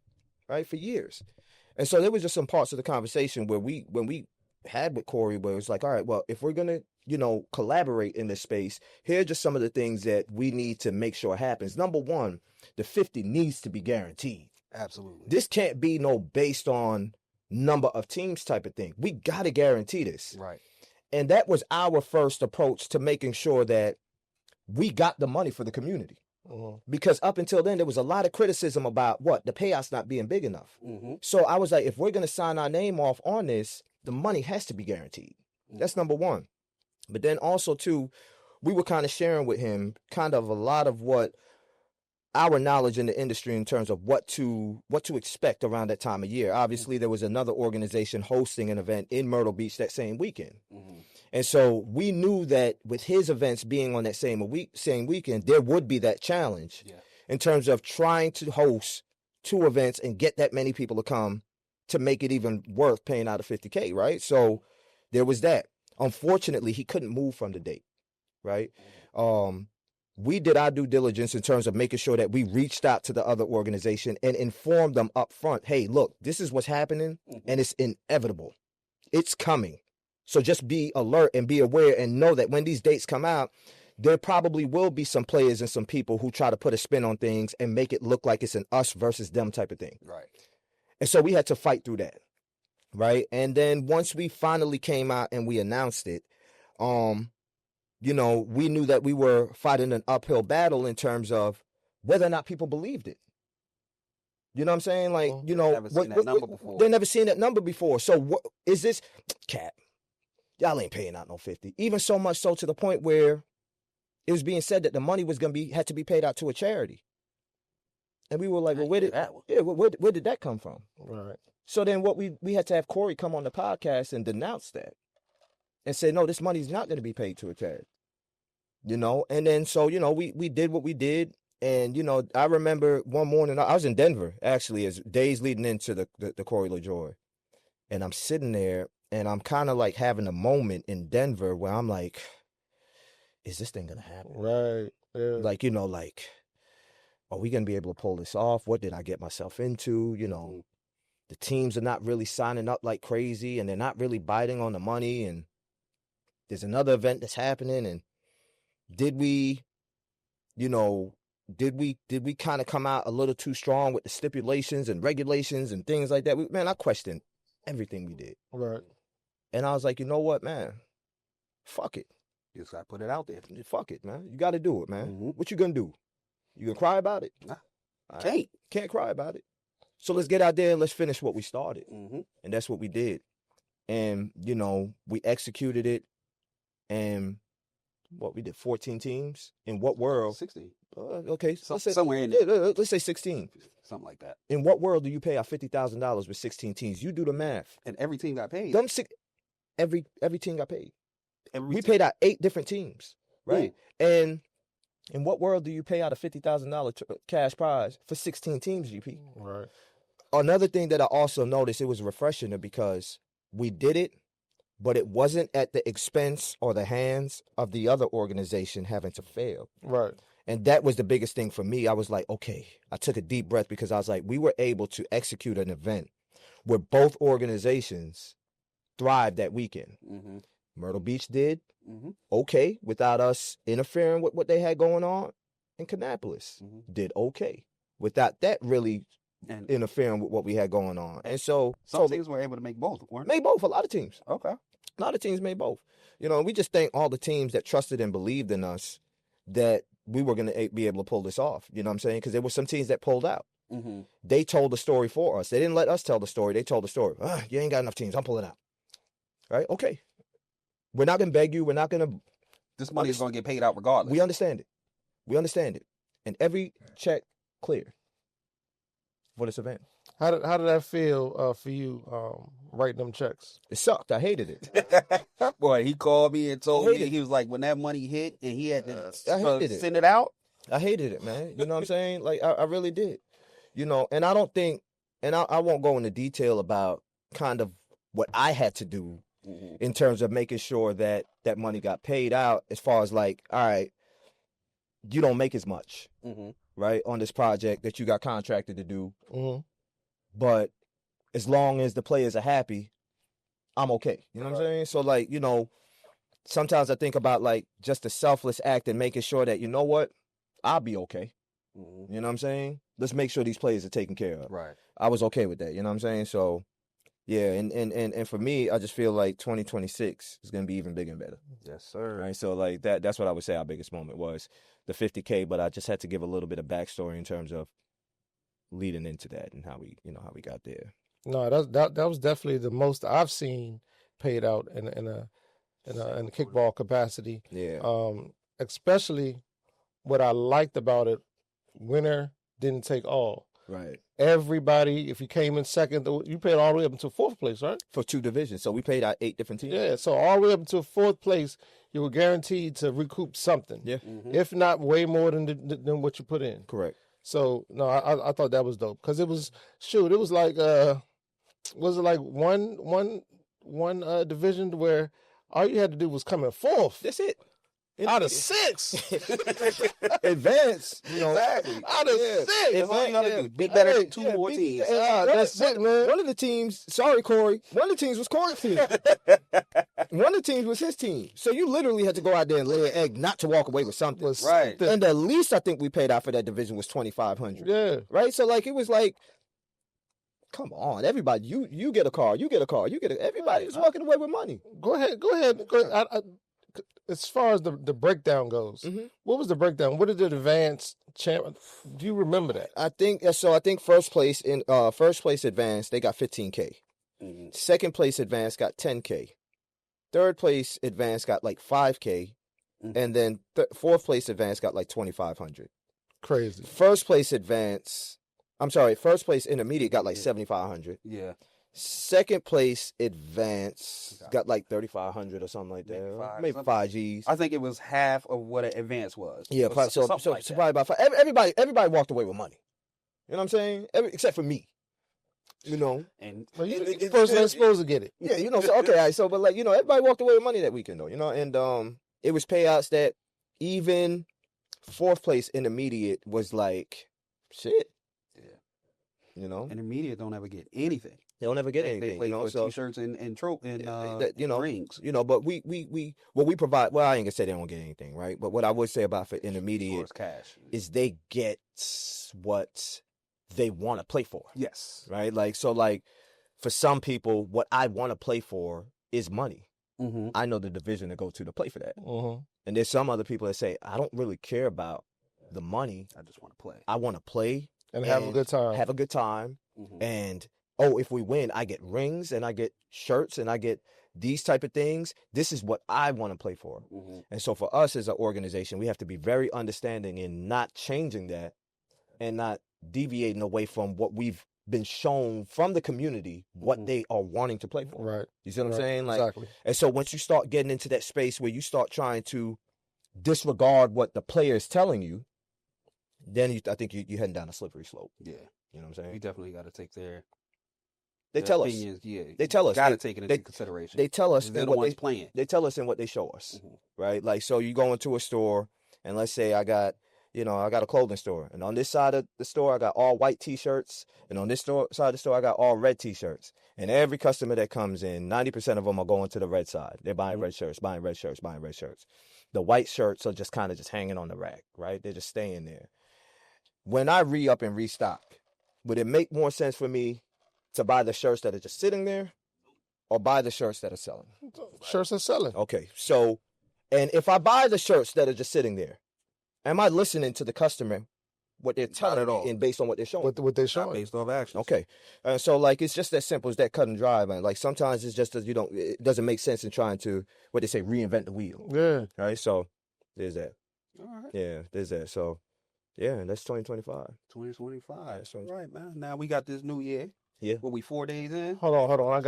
for years. And so there was just some parts of the conversation where when we had with Corey, where it was like, all right, well, if we're going to, collaborate in this space, here are just some of the things that we need to make sure happens. Number one, the 50 needs to be guaranteed. Absolutely. This can't be no based on number of teams type of thing. We got to guarantee this. Right. And that was our first approach to making sure that we got the money for the community. Because up until then, there was a lot of criticism about the payouts not being big enough. So I was like, if we're going to sign our name off on this, the money has to be guaranteed. That's number one. But then also, too, we were kind of sharing with him kind of a lot of what our knowledge in the industry in terms of what to expect around that time of year. Obviously, there was another organization hosting an event in Myrtle Beach that same weekend. Mm-hmm. And so we knew that with his events being on that same weekend, there would be that challenge in terms of trying to host 2 events and get that many people to come to make it even worth paying out of $50K, right? So there was that. Unfortunately, he couldn't move from the date, right? We did our due diligence in terms of making sure that we reached out to the other organization and informed them up front, hey, look, this is what's happening, and it's inevitable. It's coming. So just be alert and be aware and know that when these dates come out, there probably will be some players and some people who try to put a spin on things and make it look like it's an us versus them type of thing. Right. And so we had to fight through that, right? And then once we finally came out and we announced it, you know, we knew that we were fighting an uphill battle in terms of whether or not people believed it. You know what I'm saying? Like, you know, they've never seen that number before. So what is this? Cap, y'all ain't paying out no 50. Even so much so to the point where it was being said that the money was had to be paid out to a charity. And we were like, well, where did that come from? Right. So then we had to have Corey come on the podcast and denounce that and say, no, this money's not going to be paid to a charity. You know, and then so, you know, we did what we did. And, you know, I remember one morning, I was in Denver, actually, as days leading into the Corey LaJoy. And I'm sitting there and I'm kind of like having a moment in Denver where I'm like, is this thing going to happen? Right. Yeah. Like, you know, like, are we going to be able to pull this off? What did I get myself into? You know, the teams are not really signing up like crazy and they're not really biting on the money. And there's another event that's happening. And did we kind of come out a little too strong with the stipulations and regulations and things like that? Man, I questioned everything we did. Right. And I was like, you know what, man? Fuck it. You just got to put it out there. Fuck it, man. You got to do it, man. Mm-hmm. What you going to do? You going to cry about it? Nah. Can't cry about it. So let's get out there and let's finish what we started. Mm-hmm. And that's what we did. And, you know, we executed it. And what we did, 14 teams? In what world? 16. Okay. Let's say, somewhere in there. Yeah, let's say 16. Something like that. In what world do you pay out $50,000 with 16 teams? You do the math. And every team got paid. Every team got paid. We paid out 8 different teams, right? Ooh. And in what world do you pay out a $50,000 cash prize for 16 teams, GP? Right. Another thing that I also noticed, it was refreshing because we did it, but it wasn't at the expense or the hands of the other organization having to fail. Right. And that was the biggest thing for me. I was like, okay, I took a deep breath because I was like, we were able to execute an event where both organizations thrived that weekend. Mm-hmm. Myrtle Beach did okay without us interfering with what they had going on. And Kannapolis did okay without that really interfering with what we had going on. And so some teams were able to make both, weren't they? Made both. A lot of teams. Okay. A lot of teams made both. You know, we just thank all the teams that trusted and believed in us that we were going to be able to pull this off. You know what I'm saying? Because there were some teams that pulled out. Mm-hmm. They told the story for us. They didn't let us tell the story. They told the story. You ain't got enough teams. I'm pulling out. Right? Okay. We're not going to beg you. We're not going to. This money is going to get paid out regardless. We understand it. And every check cleared for this event. How did that feel for you writing them checks? It sucked. I hated it. Boy, he called me and told me, he was like, when that money hit and he had to send it out. I hated it, man. You know what I'm saying? Like, I really did. You know, and I don't think, and I won't go into detail about kind of what I had to do in terms of making sure that that money got paid out, as far as like, all right, you don't make as much, right, on this project that you got contracted to do. But as long as the players are happy, I'm okay. You know what I'm saying? So, like, you know, sometimes I think about, like, just a selfless act and making sure that, you know what, I'll be okay. You know what I'm saying? Let's make sure these players are taken care of. Right. I was okay with that. You know what I'm saying? So, yeah, and for me, I just feel like 2026 is going to be even bigger and better. Yes, sir. Right? So, like, that's what I would say our biggest moment was, the 50K, but I just had to give a little bit of backstory in terms of leading into that and how we got there. No, that was definitely the most I've seen paid out in a kickball capacity. Yeah. Especially what I liked about it, winner didn't take all. Right. Everybody, if you came in second, you paid all the way up until fourth place, right? For 2 divisions. So we paid out 8 different teams. Yeah, so all the way up until fourth place, you were guaranteed to recoup something. Yeah. If not way more than what you put in. Correct. So no, I thought that was dope because it was like was it like one division where all you had to do was come in fourth. That's it. Out of 6. Advance, you know. Exactly. Out of 6. That's all you gotta do. Be better than 2 more teams. That's it, man. One of the teams, sorry, Corey, one of the teams was Corey's team. One of the teams was his team. So you literally had to go out there and lay an egg not to walk away with something. Right. And the least I think we paid out for that division was $2,500. Yeah. Right? So like it was like, come on, everybody, you get a car, everybody was walking away with money. Go ahead. As far as the breakdown goes, what was the breakdown? What did the advanced champ? Do you remember that? I think so. I think first place advanced, they got $15K. Second place advanced got $10K. Third place advanced got like $5K, and then fourth place advanced got like $2,500. Crazy. First place intermediate got like $7,500. Yeah. Second place advance got like $3,500 or something like that. Maybe 5 G's. I think it was half of what an advance was. Yeah, so probably about 5. Everybody walked away with money. You know what I'm saying? Except for me. You know, and you first ain't supposed to get it. Yeah, you know. So okay, all right, so but like everybody walked away with money that weekend though. You know, and it was payouts that even fourth place intermediate was like shit. Yeah, you know, intermediate don't ever get anything. They don't ever get anything. They play for t-shirts and rings. You know, but we provide. Well, I ain't gonna say they don't get anything, right? But what I would say about for intermediate cash is they get what they want to play for. Yes. Right? Like, so like for some people, what I want to play for is money. I know the division to go to play for that. And there's some other people that say, I don't really care about the money. I just want to play. I want to play and have a good time. Have a good time. And if we win, I get rings and I get shirts and I get these type of things. This is what I want to play for. And so for us as an organization, we have to be very understanding in not changing that and not deviating away from what we've been shown from the community, what they are wanting to play for. Right. You see what I'm saying? Like, exactly. And so once you start getting into that space where you start trying to disregard what the player is telling you, then I think you're heading down a slippery slope. Yeah. You know what I'm saying? We definitely got to take their opinions. Yeah. They tell us. Got to take it into consideration. They tell us. They're the ones playing. They tell us in what they show us. Right? Like, so you go into a store and let's say I got a clothing store. And on this side of the store, I got all white T-shirts. And on this side of the store, I got all red T-shirts. And every customer that comes in, 90% of them are going to the red side. They're buying red shirts, buying red shirts, buying red shirts. The white shirts are just kind of just hanging on the rack, right? They're just staying there. When I re-up and restock, would it make more sense for me to buy the shirts that are just sitting there or buy the shirts that are selling? Shirts are selling. Okay. So, and if I buy the shirts that are just sitting there, am I listening to the customer, what they're telling me, and based on what they're showing? What they're showing. Based off action. Okay. So, like, it's just as simple as that cut and dry, man. Like, sometimes it's just that it doesn't make sense in trying to, what they say, reinvent the wheel. Yeah. Right? So, there's that. All right. Yeah, there's that. So, yeah, that's 2025. 2025. All right, man. Now we got this new year. Yeah. What, we 4 days in? Hold on.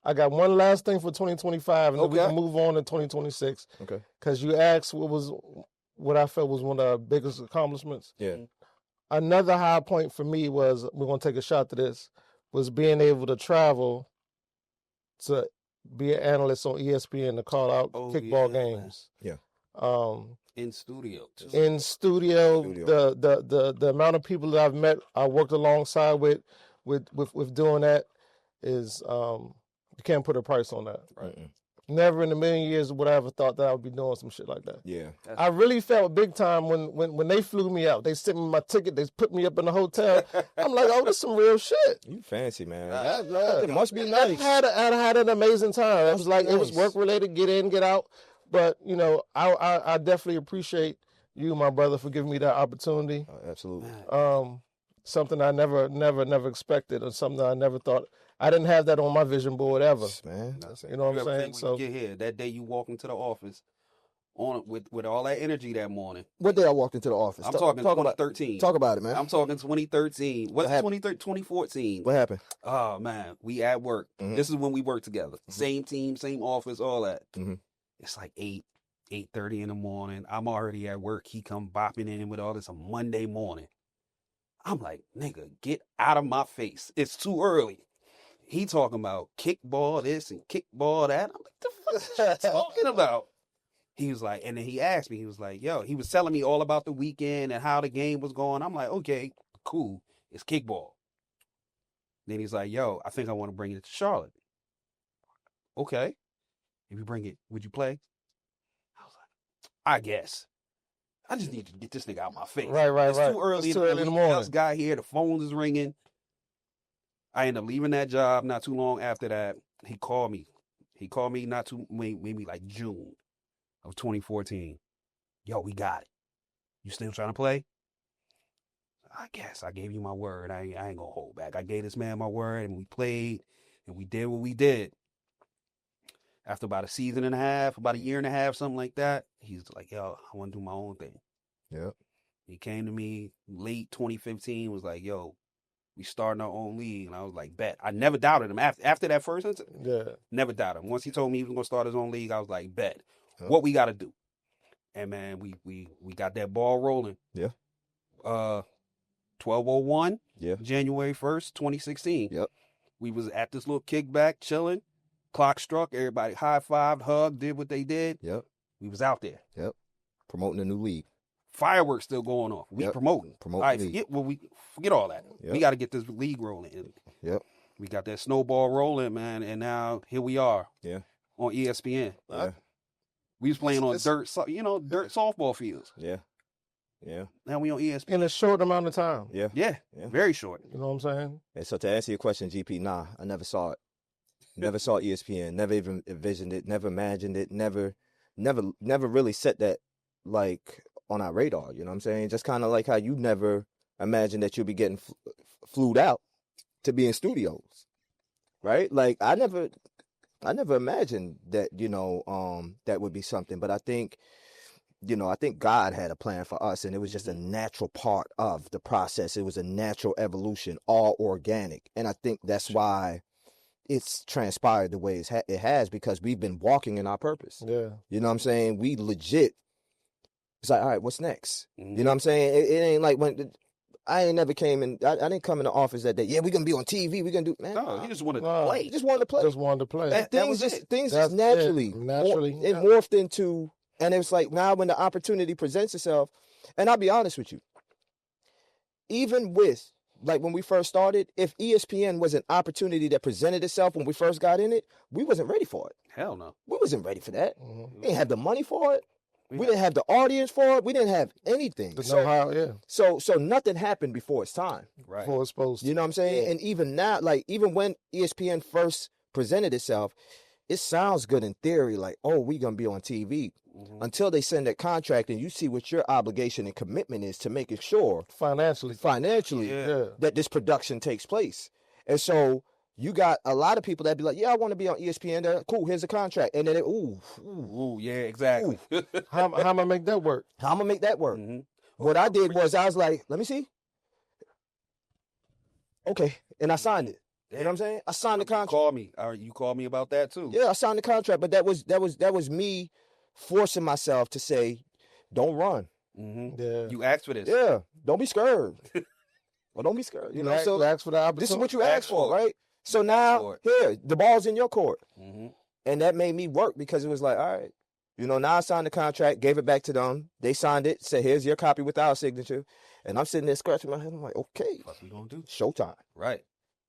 I got one last thing for 2025, and then we can move on to 2026. Okay. Because you asked what I felt was one of our biggest accomplishments. Yeah. Another high point for me was, we're going to take a shot to this, was being able to travel to be an analyst on ESPN to call out kickball games. Yeah. In studio. In studio. The amount of people that I've met, I worked alongside with doing that is, you can't put a price on that. Right. Never in a million years would I ever thought that I would be doing some shit like that. Yeah. I really felt big time when they flew me out. They sent me my ticket. They put me up in the hotel. I'm like, oh, this is some real shit. You fancy, man. It must be nice. I had an amazing time. It was like, it was work related, get in, get out. But, I definitely appreciate you, my brother, for giving me that opportunity. Absolutely. something I never expected, or something I never thought. I didn't have that on my vision board ever. Man, You know what I'm saying? So get here that day you walk into the office on with all that energy that morning. what day I walked into the office? I'm talking 2013. Talk about it, man. I'm talking 2013. What's 2014? What happened? Oh man, we at work. Mhm. This is when we work together. Same team, same office, all that. Mhm. It's like 8:30 in the morning. I'm already at work. He come bopping in with all this on Monday morning. I'm like, nigga, get out of my face. It's too early. He talking about kickball this and kickball that. I'm like, the fuck is you talking about? He was like, and then he asked me, he was like, yo, he was telling me all about the weekend and how the game was going. I'm like, okay, cool. It's kickball. Then he's like, yo, I think I want to bring it to Charlotte. Okay. If you bring it, would you play? I was like, I guess. I just need to get this nigga out my face. Right. It's too early. It's too early in the morning. Just got here. The phone is ringing. I ended up leaving that job not too long after that. He called me. Maybe like June of 2014. Yo, we got it. You still trying to play? I guess I gave you my word. I ain't gonna hold back. I gave this man my word, and we played, and we did what we did. After about a season and a half, about a year and a half, something like that, he's like, yo, I want to do my own thing. Yep. He came to me late 2015, was like, yo, we starting our own league. And I was like, bet. I never doubted him. After that first incident, never doubted him. Once he told me he was going to start his own league, I was like, bet. Yep. What we got to do? And, man, we got that ball rolling. Yeah. 1201, Yeah. January 1st, 2016. Yep. We was at this little kickback, chilling. Clock struck. Everybody high-fived, hugged, did what they did. Yep. We was out there. Yep. Promoting a new league. Fireworks still going off. We promoting. Promoting all right, league. forget all that. Yep. We got to get this league rolling. Yep. We got that snowball rolling, man, and now here we are. Yeah. On ESPN. Yeah. We was playing on dirt softball fields. Yeah. Yeah. Now we on ESPN. In a short amount of time. Yeah. Yeah. Very short. You know what I'm saying? And so to answer your question, GP, nah, I never saw it. Never saw ESPN. Never even envisioned it. Never imagined it. Never really set that like on our radar. You know what I'm saying? Just kind of like how you never imagined that you'll be getting flued out to be in studios, right? Like I never imagined that. That would be something. But I think God had a plan for us, and it was just a natural part of the process. It was a natural evolution, all organic, and I think that's why it's transpired the way it has, because we've been walking in our purpose. Yeah. You know what I'm saying? We legit, it's like, all right, what's next? Mm-hmm. You know what I'm saying? It ain't like when I ain't never came in, I didn't come in the office that day. Yeah, we're going to be on TV. We're going to do, man. No, he just wanted to play. Just wanted to play. Just wanted to play. And things just naturally. It yeah. morphed into, and it was like now when the opportunity presents itself, and I'll be honest with you, even with, like when we first started, if ESPN was an opportunity that presented itself when we first got in it, we wasn't ready for it. Hell no. We wasn't ready for that. Mm-hmm. We didn't have the money for it. We didn't have the audience for it. We didn't have anything. The know-how, yeah. So nothing happened before its time. Right. Before it's supposed to. You know what I'm saying? Yeah. And even now, like even when ESPN first presented itself, it sounds good in theory, like, oh, we gonna be on TV. Mm-hmm. Until they send that contract and you see what your obligation and commitment is to making sure financially that this production takes place. And so you got a lot of people that be like, yeah, I want to be on ESPN. They're, cool, here's the contract. And then yeah, exactly. How am I gonna make that work? How am I gonna make that work? Mm-hmm. What I did was I was like, let me see. Okay. And I signed it. You know what I'm saying? I signed the contract. You called me about that too. Yeah, I signed the contract, but that was me forcing myself to say, don't run. Mm-hmm. Yeah. You asked for this. Yeah. Don't be scared. Well, don't be scared. You know, so ask for the opportunity. This is what you asked for, right? So now, here, the ball's in your court. Mm-hmm. And that made me work because it was like, all right, now I signed the contract, gave it back to them. They signed it, said, here's your copy with our signature. And I'm sitting there scratching my head. I'm like, okay. What we gonna do? Showtime. Right.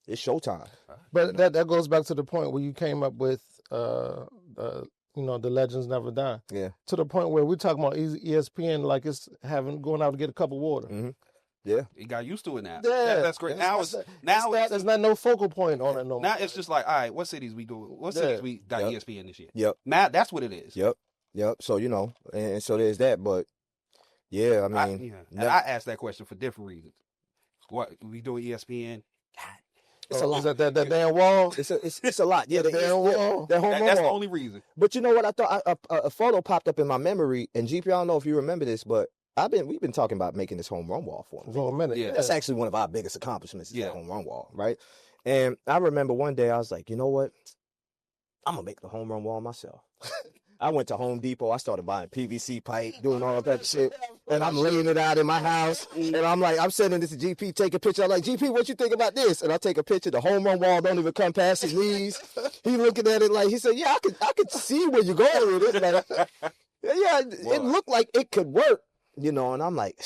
It's showtime. But that goes back to the point where you came up with, the legends never die. Yeah. To the point where we're talking about ESPN like it's going out to get a cup of water. Mm-hmm. Yeah. He got used to it now. Yeah. That's great. There's not no focal point on it no more. Now it's just like, all right, what cities we doing? What cities we got ESPN this year? Yep. Now that's what it is. Yep. So, and so there's that. But, yeah, I mean. And I asked that question for different reasons. What we doing ESPN? It's a lot. Is that damn wall? It's a lot. Yeah, The damn wall. That home run That's the wall. only reason. But you know what? I thought a photo popped up in my memory, and GP, I don't know if you remember this, but we've been talking about making this home run wall for For a minute. Yeah. That's actually one of our biggest accomplishments, is Yeah. that home run wall, right? And I remember one day I was like, you know what? I'm gonna make the home run wall myself. I went to Home Depot. I started buying PVC pipe, doing all of that shit. And I'm laying it out in my house. And I'm sending this to GP, take a picture. I'm like, GP, what you think about this? And I take a picture. The home run wall don't even come past his knees. He looking at it like, he said, yeah, I could see where you're going with it. Like, yeah, it looked like it could work, and I'm like,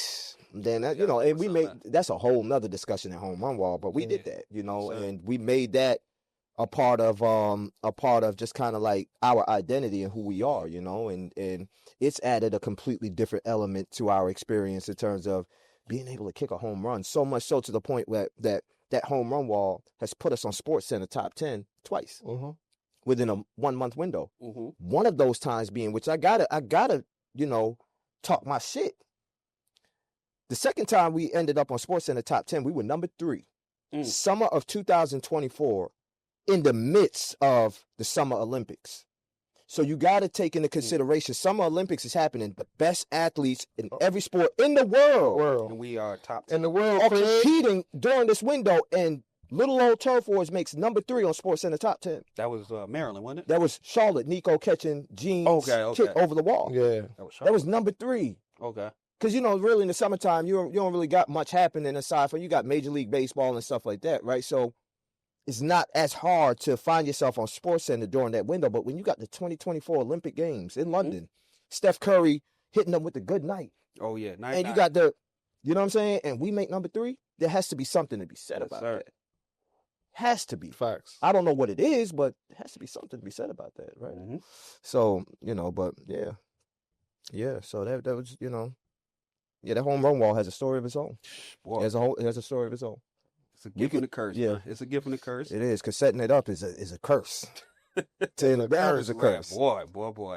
then that, and we made, that's a whole nother discussion at home run wall, but we did that, and we made that a part of just kind of like our identity and who we are, and it's added a completely different element to our experience in terms of being able to kick a home run, so much so to the point where that home run wall has put us on SportsCenter top 10 twice within a 1 month window. One of those times being, which I gotta talk my shit. The second time we ended up on SportsCenter top 10, we were number 3. Summer of 2024, in the midst of the Summer Olympics. So you got to take into consideration, Summer Olympics is happening. The best athletes in every sport in the world. And we are top 10. In the world, are competing during this window, and little old TurfWars makes number 3 on SportsCenter top 10. That was Maryland, wasn't it? That was Charlotte, Nico catching Gene's kick over the wall. Yeah. That was number 3. Okay. Because, really in the summertime, you don't really got much happening aside from, you got Major League Baseball and stuff like that, right? So it's not as hard to find yourself on SportsCenter during that window. But when you got the 2024 Olympic Games in London, Steph Curry hitting them with the good night. Oh, yeah. And you got the, you know what I'm saying? And we make number 3. There has to be something to be said about that. Has to be. Facts. I don't know what it is, but there has to be something to be said about that, right? So, but yeah. Yeah, so that was, that home run wall has a story of its own. Boy. It has a story of its own. It's a gift and a curse. Yeah, it's a gift and a curse. It is, because setting it up is a curse. Tearing it down is a curse. Boy.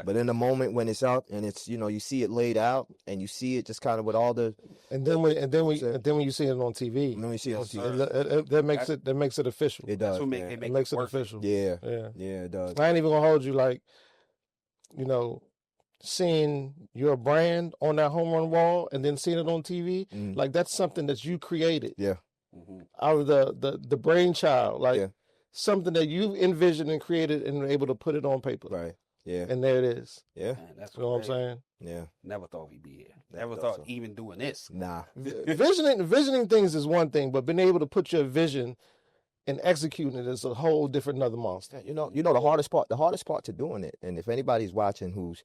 But in the moment when it's out and it's, you see it laid out and you see it just kind of with all the. And then when you see it on TV. And then you see it on TV. That makes it official. It does. It makes it official. Yeah, it does. I ain't even gonna hold you, like, seeing your brand on that home run wall and then seeing it on TV, like that's something that you created. Yeah. Out of the brainchild, like something that you envisioned and created and were able to put it on paper. Right. Yeah. And there it is. Yeah. Man, that's what I'm saying. Yeah. Never thought we'd be here. Never thought even doing this. Nah. Visioning things is one thing, but being able to put your vision and executing it is a whole different other monster. The hardest part to doing it, and if anybody's watching who's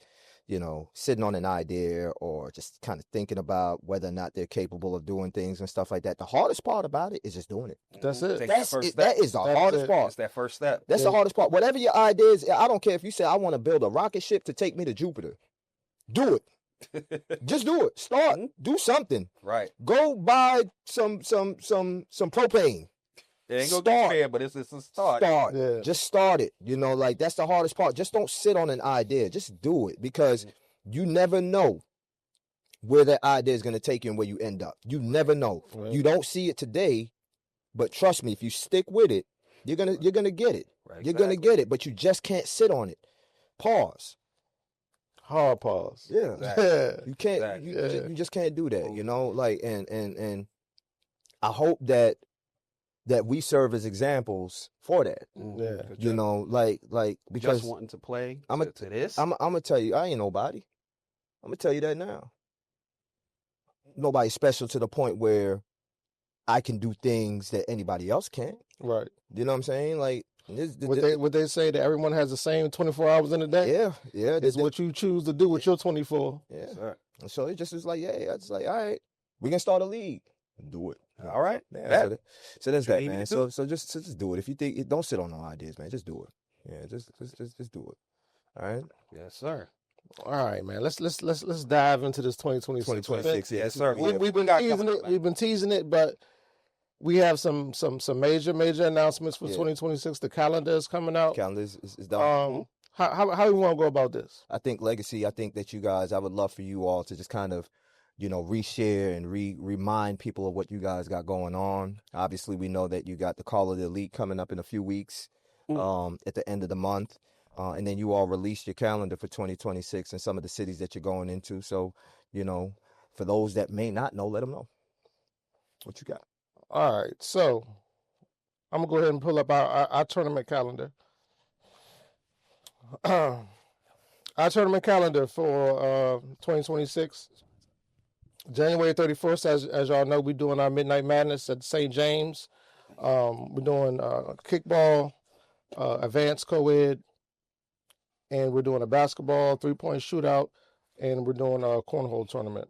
sitting on an idea or just kind of thinking about whether or not they're capable of doing things and stuff like that, the hardest part about it is just doing it. That's it. That is the hardest part. It's that first step. That's the hardest part. Whatever your idea is, I don't care if you say, I want to build a rocket ship to take me to Jupiter. Do it. Just do it. Start. Do something. Right. Go buy some propane. It ain't gonna get fair, but it's a start. Yeah. Just start it. That's the hardest part. Just don't sit on an idea. Just do it, because you never know where that idea is going to take you and where you end up. You never know. Right. You don't see it today, but trust me, if you stick with it, you're gonna get it. Right, you're gonna get it, but you just can't sit on it. Pause. Hard pause. Yeah. Exactly. You can't. Exactly. You just can't do that. And I hope that we serve as examples for that. Yeah. Because just wanting to play to this. I'm gonna tell you, I ain't nobody. I'm gonna tell you that now. Nobody's special to the point where I can do things that anybody else can't. Right. You know what I'm saying? Like, would they say that everyone has the same 24 hours in a day? Yeah. It's what you choose to do with your 24. Yeah. Right. So it just is like, it's like, all right, we can start a league. Do it. All right. Yeah, so that's that, man. So just do it. If you think, don't sit on no ideas, man. Just do it. Yeah, just do it. All right. Yes, sir. All right, man. Let's dive into this 2026. Yes, sir. We've been teasing it, but we have some major announcements for 2026. The calendar is coming out. Calendar is done. How we want to go about this? I think legacy. I think that you guys. I would love for you all to just kind of reshare and remind people of what you guys got going on. Obviously, we know that you got the Call of the Elite coming up in a few weeks, at the end of the month. And then you all released your calendar for 2026 and some of the cities that you're going into. So, for those that may not know, let them know what you got. All right, so I'm going to go ahead and pull up our tournament calendar. Our tournament calendar for 2026. January 31st, as y'all know, we're doing our Midnight Madness at St. James. We're doing kickball, advanced co-ed, and we're doing a basketball three-point shootout, and we're doing a cornhole tournament.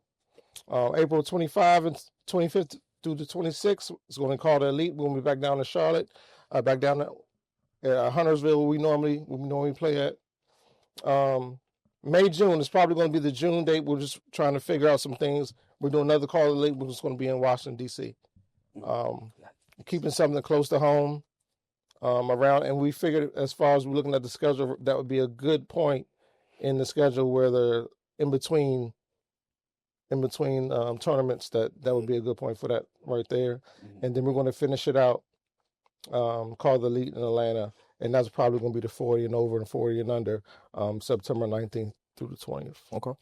April 25 and 25th through the 26th is going to call the Elite. We'll be back down to Charlotte, back down to Huntersville, where we normally play at. May, June is probably going to be the June date. We're just trying to figure out some things. We're doing another Call of the League, which is going to be in Washington, D.C. Keeping something close to home around. And we figured, as far as we're looking at the schedule, that would be a good point in the schedule where they're in between tournaments. That would be a good point for that right there. And then we're going to finish it out, Call the Elite in Atlanta. And that's probably going to be the 40 and over and 40 and under, September 19th through the 20th. Okay.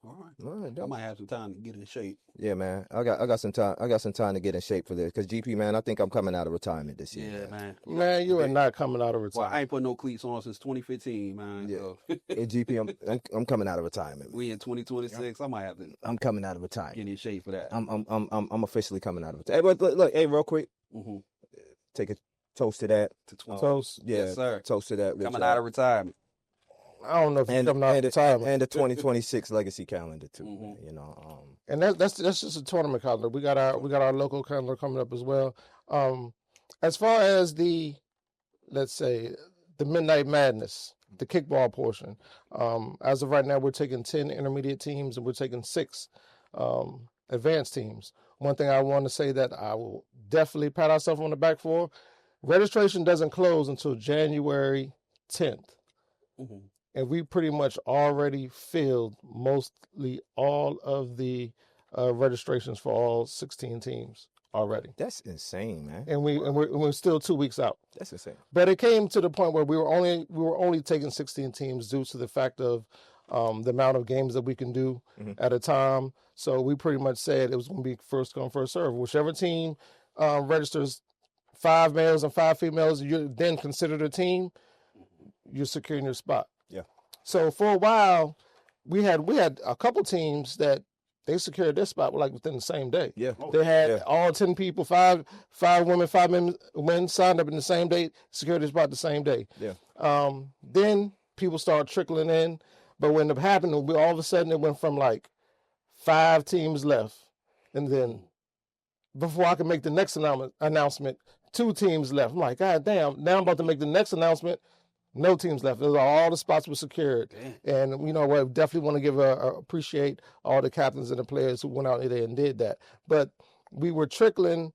All right. I might have some time to get in shape. Yeah, man. I got some time. I got some time to get in shape for this. Because GP, man, I think I'm coming out of retirement this year. Yeah, man. Man, you are not coming out of retirement. Well, I ain't put no cleats on since 2015, man. Yeah. So. Hey, GP, I'm coming out of retirement. We in 2026. I might have to. I'm coming out of retirement. Get in shape for that. I'm officially coming out of retirement. Hey, but look, hey, real quick. Take a toast to that. Toast. Yeah, yes, sir. Toast to that. Coming out of retirement. I don't know if you're coming out of retirement. And the 2026 legacy calendar too. And that's just a tournament calendar. We got our local calendar coming up as well. As far as let's say the Midnight Madness, the kickball portion, as of right now, we're taking 10 intermediate teams and we're taking 6 advanced teams. One thing I want to say that I will definitely pat ourselves on the back for: registration doesn't close until January 10th. And we pretty much already filled mostly all of the registrations for all 16 teams already. That's insane, man. And we're still 2 weeks out. That's insane. But it came to the point where we were only taking 16 teams due to the fact of the amount of games that we can do at a time. So we pretty much said it was going to be first come, first serve. Whichever team registers 5 males and 5 females, you're then considered a team. You're securing your spot. Yeah. So for a while, we had a couple teams that they secured their spot like within the same day. Yeah. They had all 10 people, five women, 5 men signed up in the same day, secured their spot the same day. Yeah. Then people started trickling in, but when it happened, all of a sudden it went from like 5 teams left, and then before I could make the next announcement, 2 teams left. I'm like, God damn! Now I'm about to make the next announcement. No teams left. All the spots were secured. Damn. And, we definitely want to appreciate all the captains and the players who went out there and did that. But we were trickling,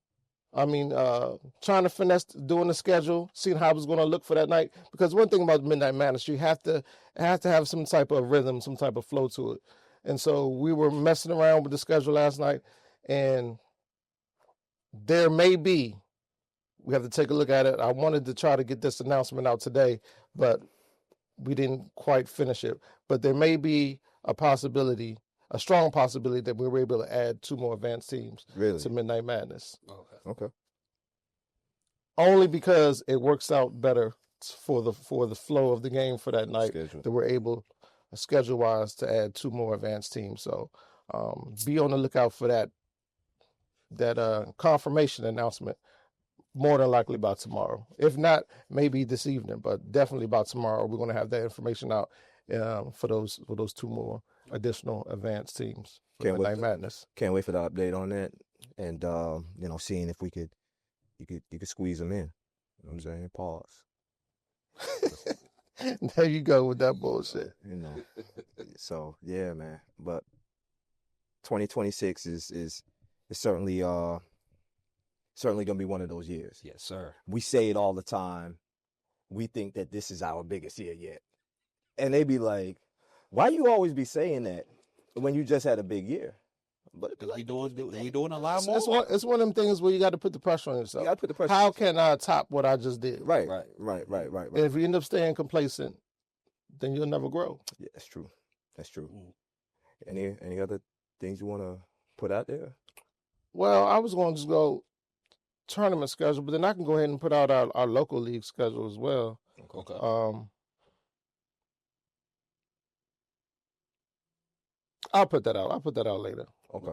trying to finesse doing the schedule, seeing how it was going to look for that night. Because one thing about Midnight Madness, you have to have some type of rhythm, some type of flow to it. And so we were messing around with the schedule last night, and there may be, we have to take a look at it. I wanted to try to get this announcement out today, but we didn't quite finish it. But there may be a strong possibility that we were able to add 2 more advanced teams to Midnight Madness. Okay. Only because it works out better for the flow of the game for that night that we're able, schedule-wise, to add 2 more advanced teams. So be on the lookout for that confirmation announcement. More than likely by tomorrow. If not, maybe this evening, but definitely by tomorrow. We're going to have that information out for those 2 more additional advanced teams for Midnight Madness. Can't wait for the update on that, and seeing if you could squeeze them in. You know what I'm saying? Pause. There you go with that bullshit. So yeah, man. But 2026 is certainly going to be one of those years. Yes, sir. We say it all the time. We think that this is our biggest year yet. And they be like, why you always be saying that when you just had a big year? But we doing a lot more. It's one of them things where you got to put the pressure on yourself. You got to put the pressure. How can I top what I just did? Right. And if you end up staying complacent, then you'll never grow. Yeah, that's true. Any other things you want to put out there? Well, I was going to just go tournament schedule, but then I can go ahead and put out our local league schedule as well. Okay. I'll put that out. I'll put that out later. Okay.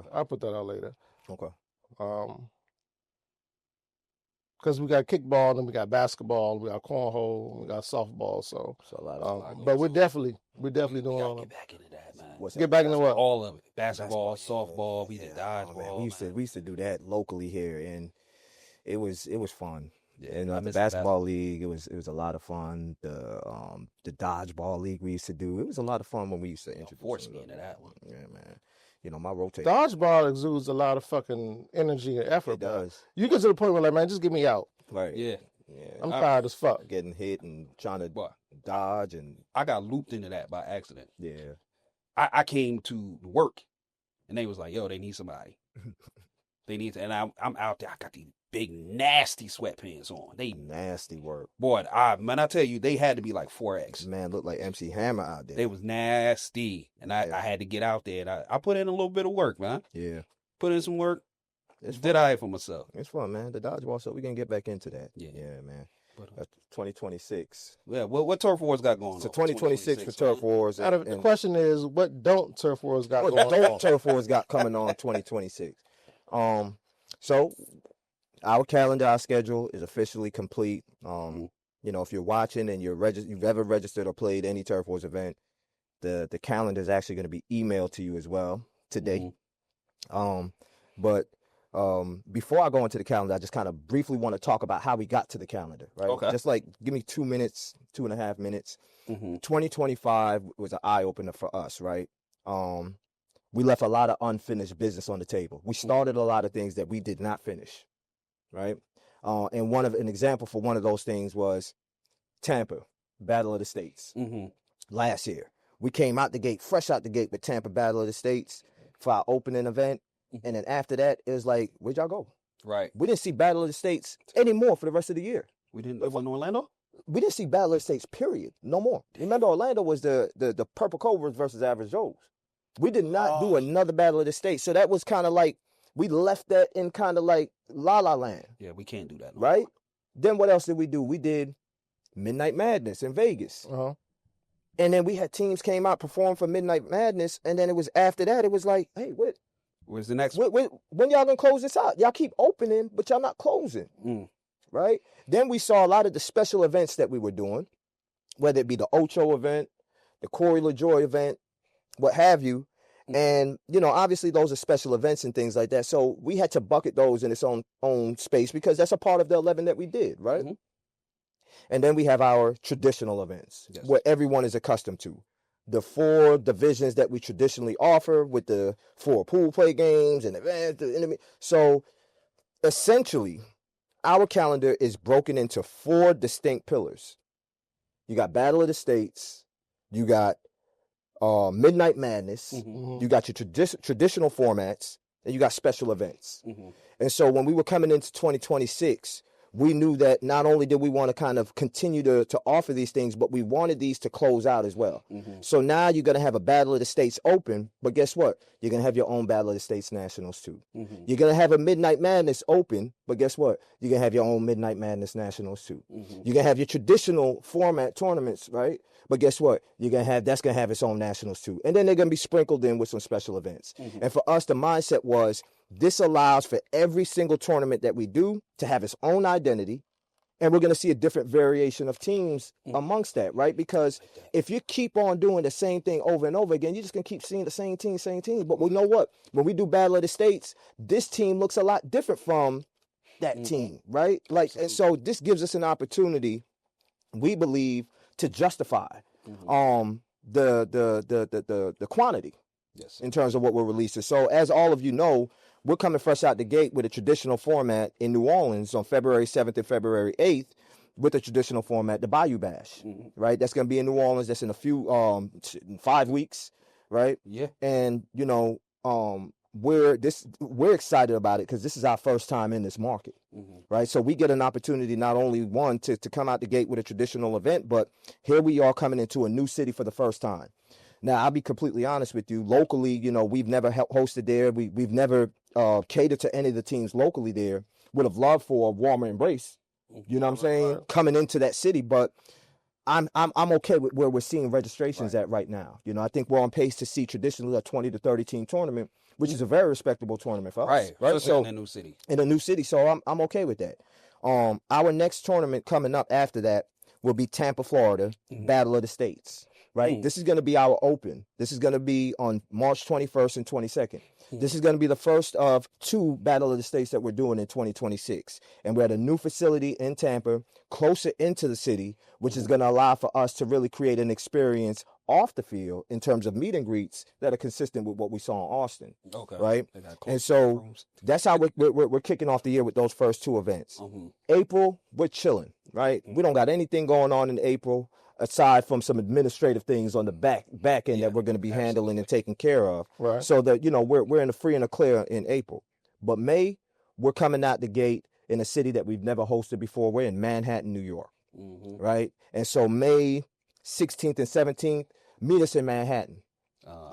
Because we got kickball, and we got basketball, we got cornhole, and we got softball. So a lot of but we're definitely doing all of Get it. back into that, man. Get back into what? All of it. Basketball, softball, we did dodgeball. We used to do that locally here, and it was fun. Yeah, And the basketball league, it was a lot of fun. The dodgeball league we used to do, it was a lot of fun when we used to introduce. Force me into that one. Yeah, man. You know, my rotation. Dodgeball exudes a lot of fucking energy and effort. It does. You get to the point where, like, man, just get me out. Right. Yeah. I'm tired as fuck. Getting hit and trying to dodge, and I got looped into that by accident. yeah. I came to work, and they was like, "Yo, they need somebody. They need to." And I'm out there. I got these big nasty sweatpants on. They Nasty work. boy, I tell you, they had to be like 4X. Man, looked like MC Hammer out there. They was nasty, and I had to get out there. And I put in a little bit of work, man. Yeah. Put in some work. It's Did I for myself? It's fun, man. The dodgeball, so we can get back into that. Yeah. Yeah, man. But, 2026. yeah, what Turf Wars got going on? So 2026 for Turf Wars. The question is, what don't Turf Wars got going on? Turf Wars got coming on 2026. So our calendar, our schedule is officially complete. You know, if you're watching and you've ever registered or played any Turf Wars event, the calendar is actually going to be emailed to you as well today. But before I go into the calendar, I just kind of briefly want to talk about how we got to the calendar, right? Okay. Just like give me 2 minutes, 2.5 minutes. Mm-hmm. 2025 was an eye opener for us, right? We left a lot of unfinished business on the table. We started a lot of things that we did not finish, right? And an example for one of those things was Tampa, Battle of the States, last year. We came fresh out the gate with Tampa Battle of the States for our opening event. And then after that, it was like, where'd y'all go? Right. We didn't see Battle of the States anymore for the rest of the year. We didn't live in Orlando? We didn't see Battle of the States, period. No more. Remember, Orlando was the Purple Cobras versus Average Joes. We did not do another Battle of the States. So that was kind of like, we left that in kind of like La La Land. Yeah, we can't do that. Right? Then what else did we do? We did Midnight Madness in Vegas. And then we had teams came out, perform for Midnight Madness. And then it was after that, it was like, hey, where's the next when y'all gonna close this out? Y'all keep opening, but y'all not closing. Right? Then we saw a lot of the special events that we were doing, whether it be the Ocho event, the Corey LaJoy event, what have you. And, you know, obviously those are special events and things like that. So we had to bucket those in its own space because that's a part of the 11 that we did, right? And then we have our traditional events, where everyone is accustomed to. The 4 divisions that we traditionally offer with the 4 pool play games and events. So essentially, our calendar is broken into 4 distinct pillars. You got Battle of the States, you got Midnight Madness, you got your traditional formats, and you got special events. And so when we were coming into 2026, we knew that not only did we want to kind of continue to offer these things, but we wanted these to close out as well. So now you're going to have a Battle of the States open, but guess what? You're going to have your own Battle of the States Nationals too. You're going to have a Midnight Madness open, but guess what? You're going to have your own Midnight Madness Nationals too. You're going to have your traditional format tournaments, right? But guess what? That's going to have its own nationals too. And then they're going to be sprinkled in with some special events. And for us, the mindset was this allows for every single tournament that we do to have its own identity. And we're going to see a different variation of teams amongst that, right? Because if you keep on doing the same thing over and over again, you're just going to keep seeing the same team. But we know what? When we do Battle of the States, this team looks a lot different from that team, right? Like, and so this gives us an opportunity, we believe, to justify the quantity in terms of what we're releasing. So as all of you know, we're coming fresh out the gate with a traditional format in New Orleans on February 7th and February 8th with a traditional format, the Bayou Bash, right? That's going to be in New Orleans. That's in a few, 5 weeks, right? Yeah. And, you know, we're excited about it because this is our first time in this market, right? So we get an opportunity not only one to come out the gate with a traditional event, but here we are coming into a new city for the first time. Now, I'll be completely honest with you. Locally, you know, we've never hosted there. We've never catered to any of the teams locally there. Would have loved for a warmer embrace, you know what I'm saying, coming into that city. But I'm okay with where we're seeing registrations at right now. You know, I think we're on pace to see traditionally a 20 to 30 team tournament, which is a very respectable tournament for us. Right. So in a new city. In a new city. So I'm okay with that. Our next tournament coming up after that will be Tampa, Florida, Battle of the States. Right? This is going to be our open. This is going to be on March 21st and 22nd. This is going to be the first of 2 Battle of the States that we're doing in 2026. And we're at a new facility in Tampa, closer into the city, which is going to allow for us to really create an experience off the field in terms of meet and greets that are consistent with what we saw in Austin. Okay. Right? And so that's how we're kicking off the year with those first 2 events. April, we're chilling, right? We don't got anything going on in April, aside from some administrative things on the back end that we're going to be handling and taking care of. Right. So that, you know, we're in the free and the clear in April. But May, we're coming out the gate in a city that we've never hosted before. We're in Manhattan, New York. Right? And so May 16th and 17th, meet us in Manhattan.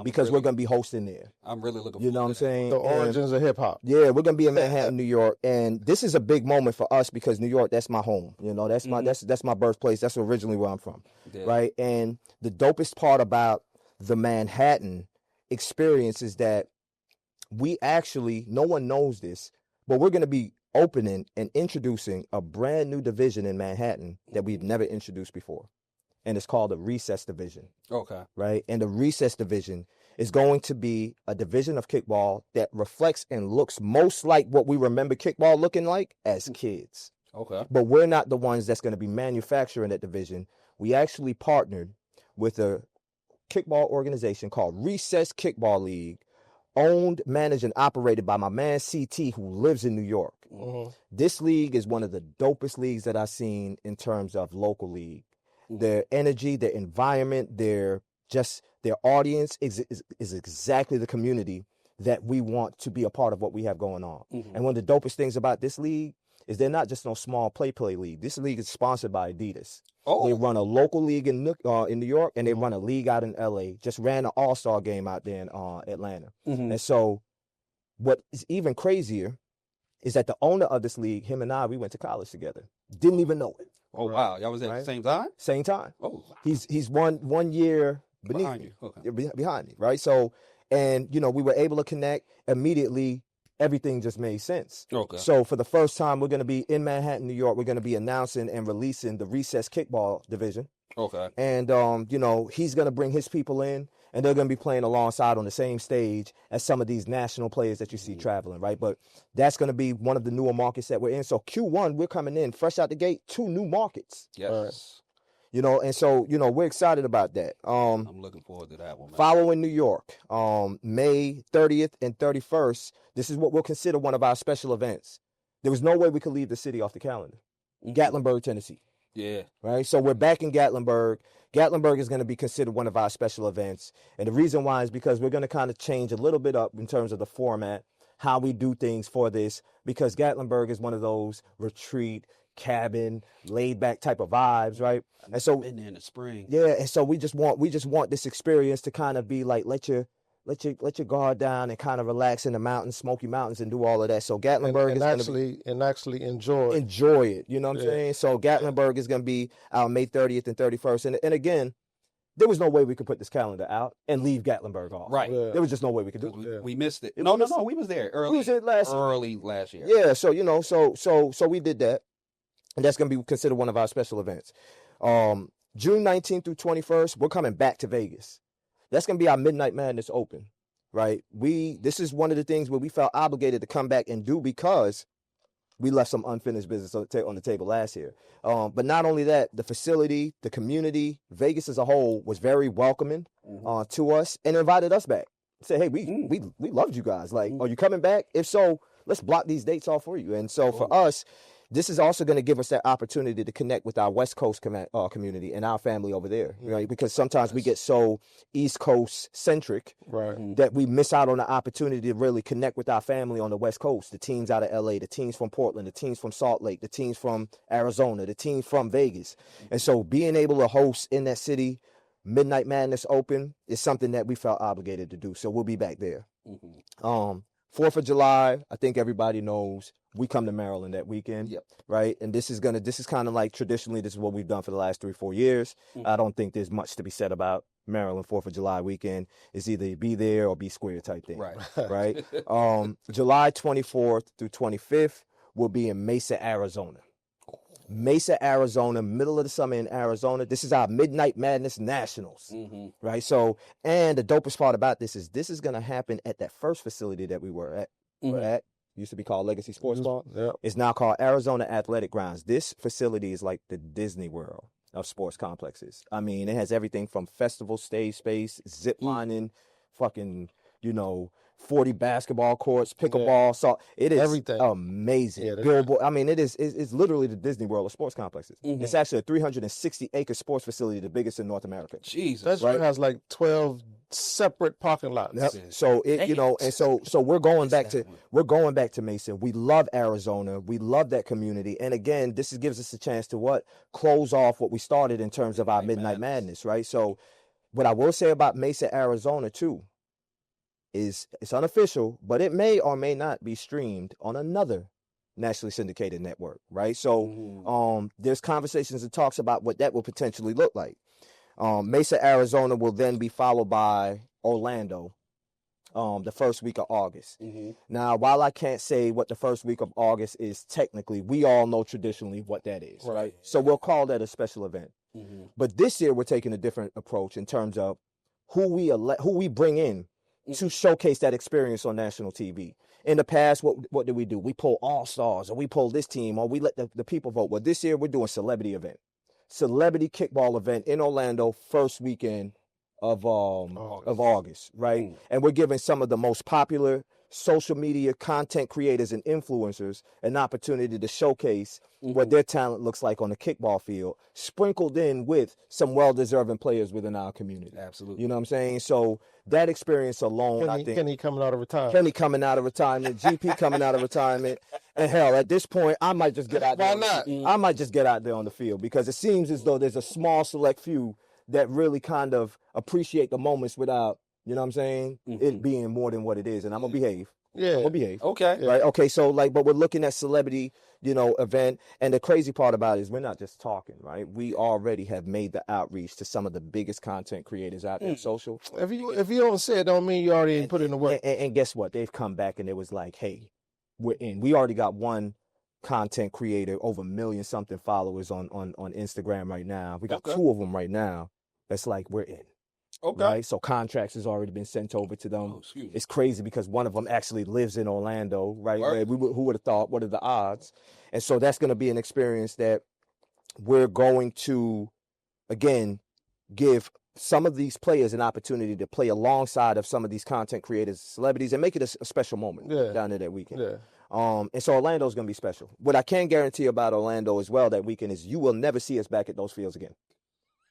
Because we're going to be hosting there. I'm really looking forward to You know what I'm saying? The origins of hip-hop. Yeah, we're going to be in Manhattan, New York. And this is a big moment for us because New York, that's my home. You know, that's my birthplace. That's originally where I'm from. Yeah. Right? And the dopest part about the Manhattan experience is that we actually, no one knows this, but we're going to be opening and introducing a brand new division in Manhattan that we've never introduced before. And it's called the Recess Division. Okay. Right? And the Recess Division is going to be a division of kickball that reflects and looks most like what we remember kickball looking like as kids. Okay. But we're not the ones that's going to be manufacturing that division. We actually partnered with a kickball organization called Recess Kickball League, owned, managed, and operated by my man CT, who lives in New York. This league is one of the dopest leagues that I've seen in terms of local league. Their energy, their environment, their audience is exactly the community that we want to be a part of what we have going on. And one of the dopest things about this league is they're not just no small play league. This league is sponsored by Adidas. They run a local league in New York, and they run a league out in LA. Just ran an all-star game out there in Atlanta. And so what is even crazier is that the owner of this league, him and I, we went to college together. Didn't even know it. Oh, wow. Y'all was at the same time? Same time. Oh. He's one year behind you. Okay. Behind me, right? So, and, you know, we were able to connect immediately. Everything just made sense. Okay. So for the first time, we're going to be in Manhattan, New York. We're going to be announcing and releasing the Recess Kickball Division. Okay. And, you know, he's going to bring his people in, and they're going to be playing alongside on the same stage as some of these national players that you see traveling, right? But that's going to be one of the newer markets that we're in. So Q1, we're coming in fresh out the gate, 2 new markets. Yes. You know, and so, you know, we're excited about that. I'm looking forward to that one, man. Following New York, May 30th and 31st, this is what we'll consider one of our special events. There was no way we could leave the city off the calendar. Gatlinburg, Tennessee. Yeah. Right? So we're back in Gatlinburg. Gatlinburg is going to be considered one of our special events. And the reason why is because we're going to kind of change a little bit up in terms of the format, how we do things for this, because Gatlinburg is one of those retreat, cabin, laid back type of vibes, right? And so been there in the spring. Yeah, and so we just want this experience to kind of be like let your guard down and kind of relax in the mountains, Smoky Mountains, and do all of that. So Gatlinburg and actually enjoy it. You know what I'm saying? So Gatlinburg is going to be our May 30th and 31st. And again, there was no way we could put this calendar out and leave Gatlinburg off. Right. Yeah. There was just no way we could do it. We missed it. No, we was there early. We was there early last year. Yeah. So you know, so we did that, and that's going to be considered one of our special events. June 19th through 21st, we're coming back to Vegas. That's going to be our Midnight Madness Open, right? This is one of the things where we felt obligated to come back and do because we left some unfinished business on the table last year. But not only that, the facility, the community, Vegas as a whole was very welcoming to us and invited us back. Say, hey, we loved you guys. Like, are you coming back? If so, let's block these dates off for you. And so for us, this is also going to give us that opportunity to connect with our West Coast community and our family over there, right? Because sometimes we get so East Coast centric that we miss out on the opportunity to really connect with our family on the West Coast. The teams out of LA, the teams from Portland, the teams from Salt Lake, the teams from Arizona, the teams from Vegas. And so being able to host in that city Midnight Madness Open is something that we felt obligated to do. So we'll be back there. 4th of July, I think everybody knows we come to Maryland that weekend, right? And this is kind of like traditionally, this is what we've done for the last 3-4 years. I don't think there's much to be said about Maryland 4th of July weekend. It's either be there or be square type thing, right? July 24th through 25th will be in Mesa, Arizona. Mesa, Arizona, middle of the summer in Arizona. This is our Midnight Madness Nationals, right? So, and the dopest part about this is going to happen at that first facility that we were at. Used to be called Legacy Sports Bar. It's now called Arizona Athletic Grounds. This facility is like the Disney World of sports complexes. I mean, it has everything from festival stage space, zip lining, fucking, 40 basketball courts, pickleball, so it is everything amazing. Billboard. I mean, it's literally the Disney World of sports complexes. It's actually a 360-acre sports facility, the biggest in North America. Jesus, that has like 12 separate parking lots. So it, and so we're going back to Mesa. We love Arizona. We love that community. And again, this gives us a chance to close off what we started in terms of our Midnight Madness, right? So what I will say about Mesa, Arizona too, is it's unofficial, but it may or may not be streamed on another nationally syndicated network, right? So there's conversations and talks about what that will potentially look like. Mesa, Arizona will then be followed by Orlando the first week of August. Now, while I can't say what the first week of August is technically, we all know traditionally what that is, right? So we'll call that a special event. But this year we're taking a different approach in terms of who we bring in to showcase that experience on national TV. In the past, what did we do? We pull all-stars, or we pull this team, or we let the people vote. Well, this year we're doing celebrity kickball event in Orlando, first weekend of August, right? And we're giving some of the most popular social media content creators and influencers an opportunity to showcase what their talent looks like on the kickball field, sprinkled in with some well-deserving players within our community. Absolutely. You know what I'm saying? So that experience alone, I think. Kenny coming out of retirement. GP coming out of retirement. And hell, at this point, I might just get out there. Why not? I might just get out there on the field because it seems as though there's a small select few that really kind of appreciate the moments without, you know what I'm saying, it being more than what it is. And I'm going to behave. Yeah. I'm going to behave. Okay. Right? Okay, so but we're looking at celebrity, event. And the crazy part about it is we're not just talking, right? We already have made the outreach to some of the biggest content creators out there on social. If you don't say it, don't mean you already put in the work. And guess what? They've come back and it was like, hey, we're in. We already got one content creator, over 1 million something followers on Instagram right now. We got 2 of them right now. That's like, we're in. Okay. Right? So contracts has already been sent over to them. It's crazy because one of them actually lives in Orlando, right? Who would have thought? What are the odds? And so that's going to be an experience that we're going to, again, give some of these players an opportunity to play alongside of some of these content creators, celebrities, and make it a special moment down there that weekend. And so Orlando's going to be special. What I can guarantee about Orlando as well that weekend is you will never see us back at those fields again.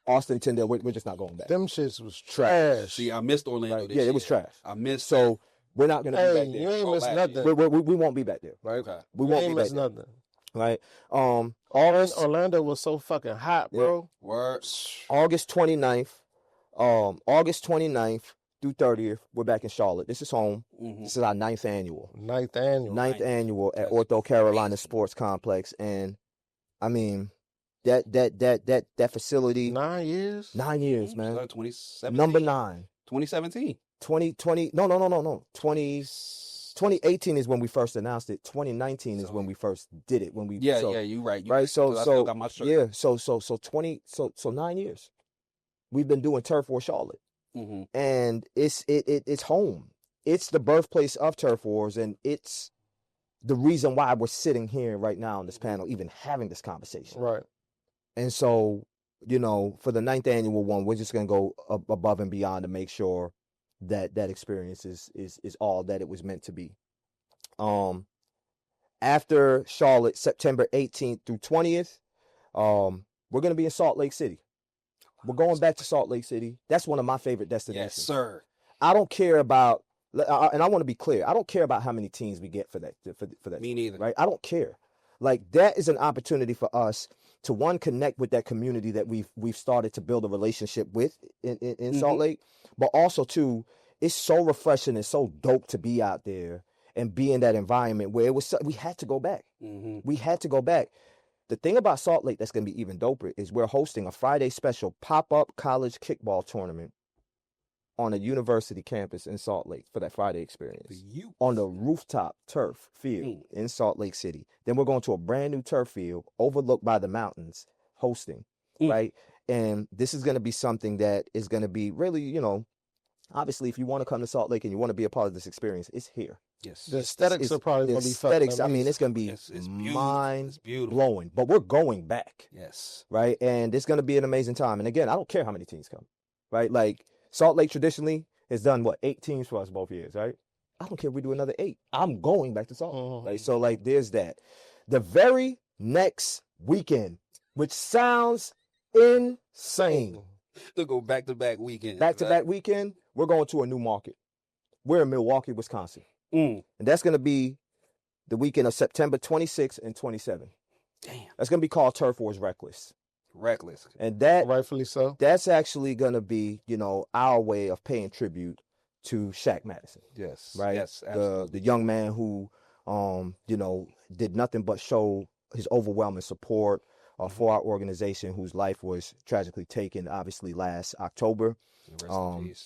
Austin, Tyndale, we're just not going back. Them shits was trash. See, I missed Orlando this year. It was trash. I missed. So we're not going to be back there. You ain't missed nothing. We won't be back there, right? Okay. We won't be back there. Nothing. Right. Orlando was so fucking hot, bro. Word. August 29th through 30th, we're back in Charlotte. This is home. This is our 9th annual. 9th annual at Ortho Carolina Sports Complex. And I mean, that facility. 9 years? 9 years, man. 2017. Number 9. 2017. 2020. No. 2018 is when we first announced it. 2019 is when we first did it. You're right. Right. So I still got my shirt. yeah. So 9 years. We've been doing TurfWars Charlotte, and it's home. It's the birthplace of TurfWars, and it's the reason why we're sitting here right now on this panel, even having this conversation. Right. And so, for the 9th annual one, we're just gonna go above and beyond to make sure that experience is all that it was meant to be. after Charlotte, September 18th through 20th, we're going to be in Salt Lake City. We're going back to Salt Lake City. That's one of my favorite destinations. Yes, sir. I don't care about, and I want to be clear, I don't care about how many teams we get for that. For that. Me neither. Right? I don't care. Like, that is an opportunity for us to, one, connect with that community that we've started to build a relationship with in Salt Lake, but also, too, it's so refreshing and so dope to be out there and be in that environment where we had to go back. We had to go back. The thing about Salt Lake that's going to be even doper is we're hosting a Friday special pop-up college kickball tournament on a university campus in Salt Lake for that Friday experience. On the rooftop turf field in Salt Lake City. Then we're going to a brand new turf field overlooked by the mountains hosting, right? And this is going to be something that is going to be really, you know, obviously, if you want to come to Salt Lake and you want to be a part of this experience, it's here. Yes. The aesthetics are probably going to be aesthetics. I mean, it's going to be mind-blowing. But we're going back. Yes. Right? And it's going to be an amazing time. And again, I don't care how many teams come. Right? Like, Salt Lake traditionally has done, 8 teams for us both years, right? I don't care if we do another 8. I'm going back to Salt Lake. So, like, there's that. The very next weekend, which sounds insane. To go back-to-back weekend. Back-to-back weekend, we're going to a new market. We're in Milwaukee, Wisconsin. And that's going to be the weekend of September 26th and 27th. Damn. That's going to be called TurfWars Reckless. And that, rightfully so, that's actually going to be, you know, our way of paying tribute to Shaq Madison. Yes. Right? Yes, absolutely. The young man who, you know, did nothing but show his overwhelming support for our organization, whose life was tragically taken, obviously, last October.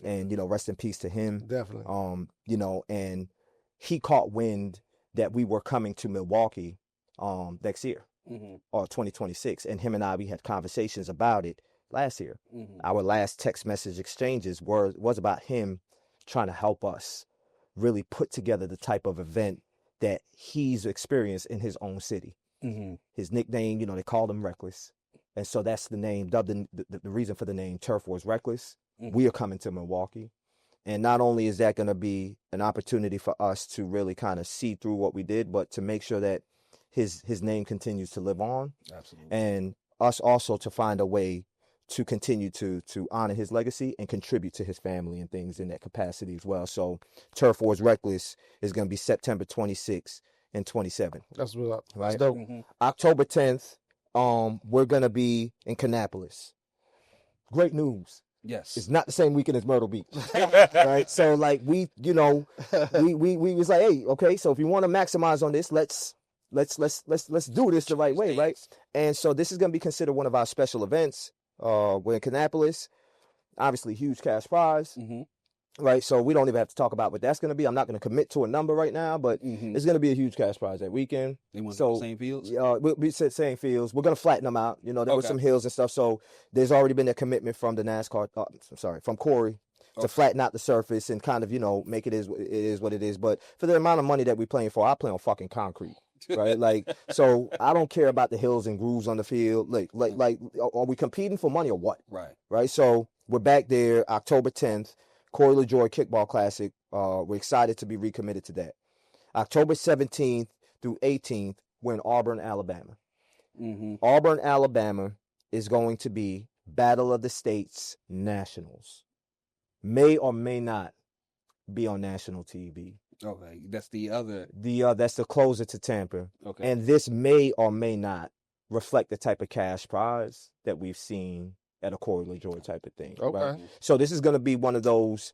And, you know, rest in peace to him. Definitely. You know, and he caught wind that we were coming to Milwaukee next year, or 2026. And him and I, we had conversations about it last year. Our last text message exchanges was about him trying to help us really put together the type of event that he's experienced in his own city. His nickname, you know, they called him Reckless. And so that's the name, dubbed the reason for the name TurfWars Reckless. We are coming to Milwaukee. And not only is that going to be an opportunity for us to really kind of see through what we did, but to make sure that his name continues to live on. Absolutely. And us also to find a way to continue to honor his legacy and contribute to his family and things in that capacity as well. So TurfWars Reckless is going to be September 26th and 27th. That's what's up. Right? That's dope. October 10th, we're going to be in Kannapolis. Great news. Yes. It's not the same weekend as Myrtle Beach. Right? So, like, we, you know, we was like, hey, okay, so if you want to maximize on this, let's do this the right way, right? And so this is going to be considered one of our special events. We're in Kannapolis. Obviously, huge cash prize. Right? So we don't even have to talk about what that's going to be. I'm not going to commit to a number right now, but it's going to be a huge cash prize that weekend. They want so, the same fields? We said same fields. We're going to flatten them out. You know, there were some hills and stuff. So there's already been a commitment from the NASCAR, from Corey to flatten out the surface and kind of, you know, make it is what it is. But for the amount of money that we're playing for, I play on fucking concrete. Right? Like, so I don't care about the hills and grooves on the field. Like, are we competing for money or what? Right? So we're back there October 10th. Corey LaJoy Kickball Classic. We're excited to be recommitted to that. October 17th through 18th, we're in Auburn, Alabama. Auburn, Alabama is going to be Battle of the States Nationals. May or may not be on national TV. Okay, that's the other. That's the closer to Tampa. Okay. And this may or may not reflect the type of cash prize that we've seen at a Corey LaJoy type of thing. Okay. Right? So this is going to be one of those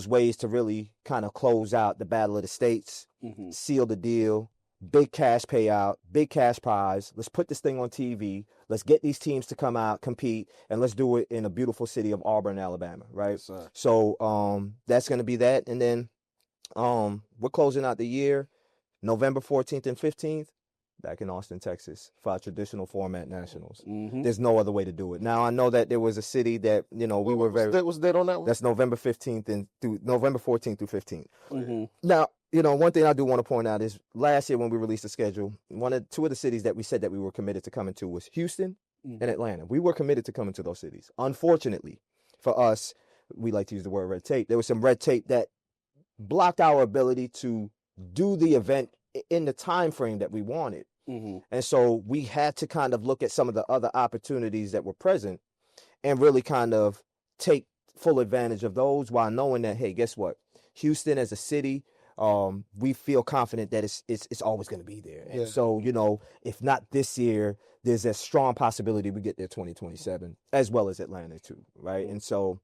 ways to really kind of close out the Battle of the States, seal the deal, big cash payout, big cash prize. Let's put this thing on TV. Let's get these teams to come out, compete, and let's do it in a beautiful city of Auburn, Alabama, right? Yes, sir. So that's going to be that. And then we're closing out the year November 14th and 15th. Back in Austin, Texas, for our traditional format nationals. There's no other way to do it. Now, I know that there was a city that, you know, we were very... What's the date on that one? That's November 15th and through November 14th through 15th. Now, you know, one thing I do want to point out is last year when we released the schedule, two of the cities that we said that we were committed to coming to was Houston and Atlanta. We were committed to coming to those cities. Unfortunately, for us, we like to use the word red tape. There was some red tape that blocked our ability to do the event in the time frame that we wanted. Mm-hmm. And so we had to kind of look at some of the other opportunities that were present and really kind of take full advantage of those while knowing that, hey, guess what? Houston as a city, we feel confident that it's always going to be there. And so, you know, if not this year, there's a strong possibility we get there 2027, as well as Atlanta too, right? And so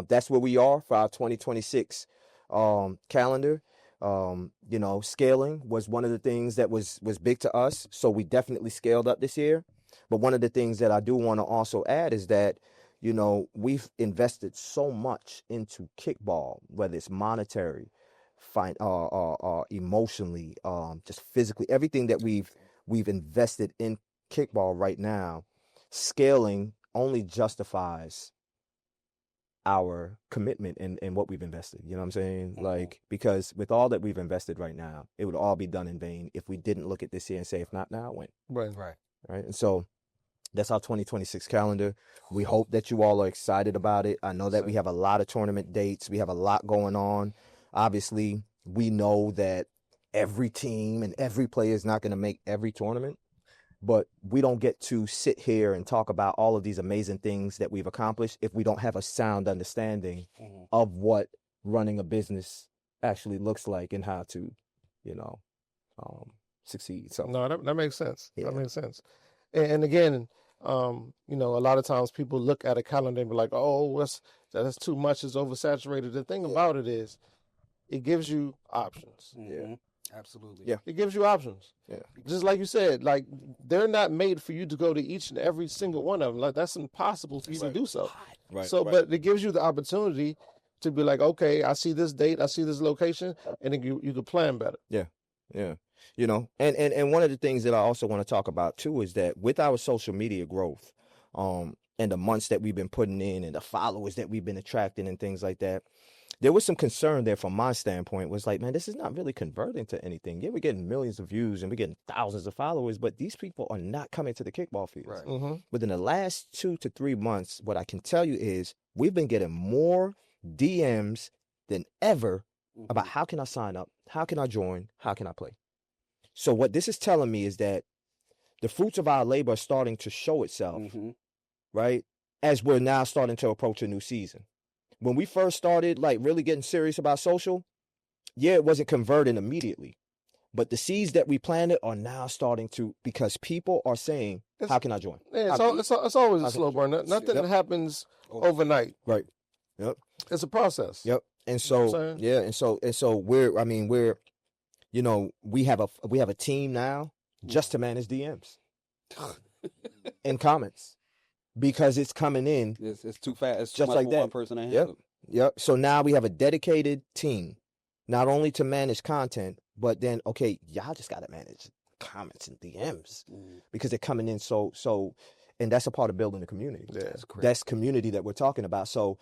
that's where we are for our 2026 calendar. You know, scaling was one of the things that was big to us. So we definitely scaled up this year. But one of the things that I do want to also add is that, you know, we've invested so much into kickball, whether it's monetary, emotionally, just physically, everything that we've invested in kickball right now. Scaling only justifies our commitment and what we've invested. You know what I'm saying? Like, because with all that we've invested right now, it would all be done in vain if we didn't look at this year and say, if not now, when? Right. And so that's our 2026 calendar. We hope that you all are excited about it. I know that we have a lot of tournament dates. We have a lot going on. Obviously, we know that every team and every player is not going to make every tournament, but we don't get to sit here and talk about all of these amazing things that we've accomplished if we don't have a sound understanding of what running a business actually looks like and how to, you know, succeed. So No, that makes sense. Yeah. That makes sense. And again, you know, a lot of times people look at a calendar and be like, "Oh, that's too much. It's oversaturated." The thing about it is, it gives you options. Mm-hmm. Absolutely. Yeah. It gives you options. Yeah. Just like you said, like they're not made for you to go to each and every single one of them. Like that's impossible for you to do so. Right. So, but it gives you the opportunity to be like, okay, I see this date, I see this location, and then you can plan better. Yeah. You know, and one of the things that I also want to talk about too is that with our social media growth, and the months that we've been putting in and the followers that we've been attracting and things like that, there was some concern there from my standpoint. Was like, man, this is not really converting to anything. Yeah, we're getting millions of views and we're getting thousands of followers, but these people are not coming to the kickball fields. Right. Mm-hmm. Within the last 2 to 3 months, what I can tell you is we've been getting more DMs than ever about how can I sign up? How can I join? How can I play? So what this is telling me is that the fruits of our labor are starting to show itself, right? As we're now starting to approach a new season. When we first started, like, really getting serious about social, yeah, it wasn't converting immediately. But the seeds that we planted are now starting to, because people are saying, how can I join? Yeah, it's always a slow burn. Nothing happens overnight. Right. Yep. It's a process. Yep. And so, yeah, and so we're, you know, we have a team now just to manage DMs and comments because it's coming in. It's too fast. It's just too much like for that. One person to handle. Yep. So now we have a dedicated team, not only to manage content, but then, okay, y'all just got to manage comments and DMs because they're coming in so, and that's a part of building the community. Yeah, that's community that we're talking about. So,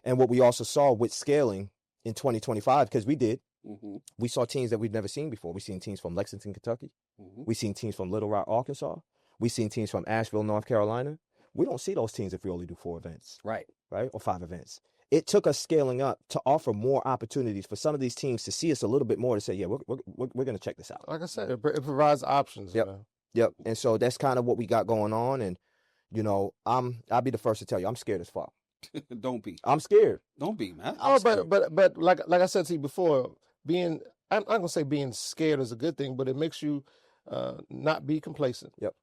and what we also saw with scaling in 2025, because we saw teams that we've never seen before. We've seen teams from Lexington, Kentucky. We've seen teams from Little Rock, Arkansas. We've seen teams from Asheville, North Carolina. We don't see those teams if we only do 4 events. Right? Or 5 events. It took us scaling up to offer more opportunities for some of these teams to see us a little bit more, to say, yeah, we're going to check this out. Like I said, it provides options. Yep. Man. Yep. And so that's kind of what we got going on. And, you know, I'll be the first to tell you, I'm scared as fuck. Don't be. I'm scared. Don't be, man. But like I said to you before, I'm not gonna say being scared is a good thing, but it makes you not be complacent. Yep.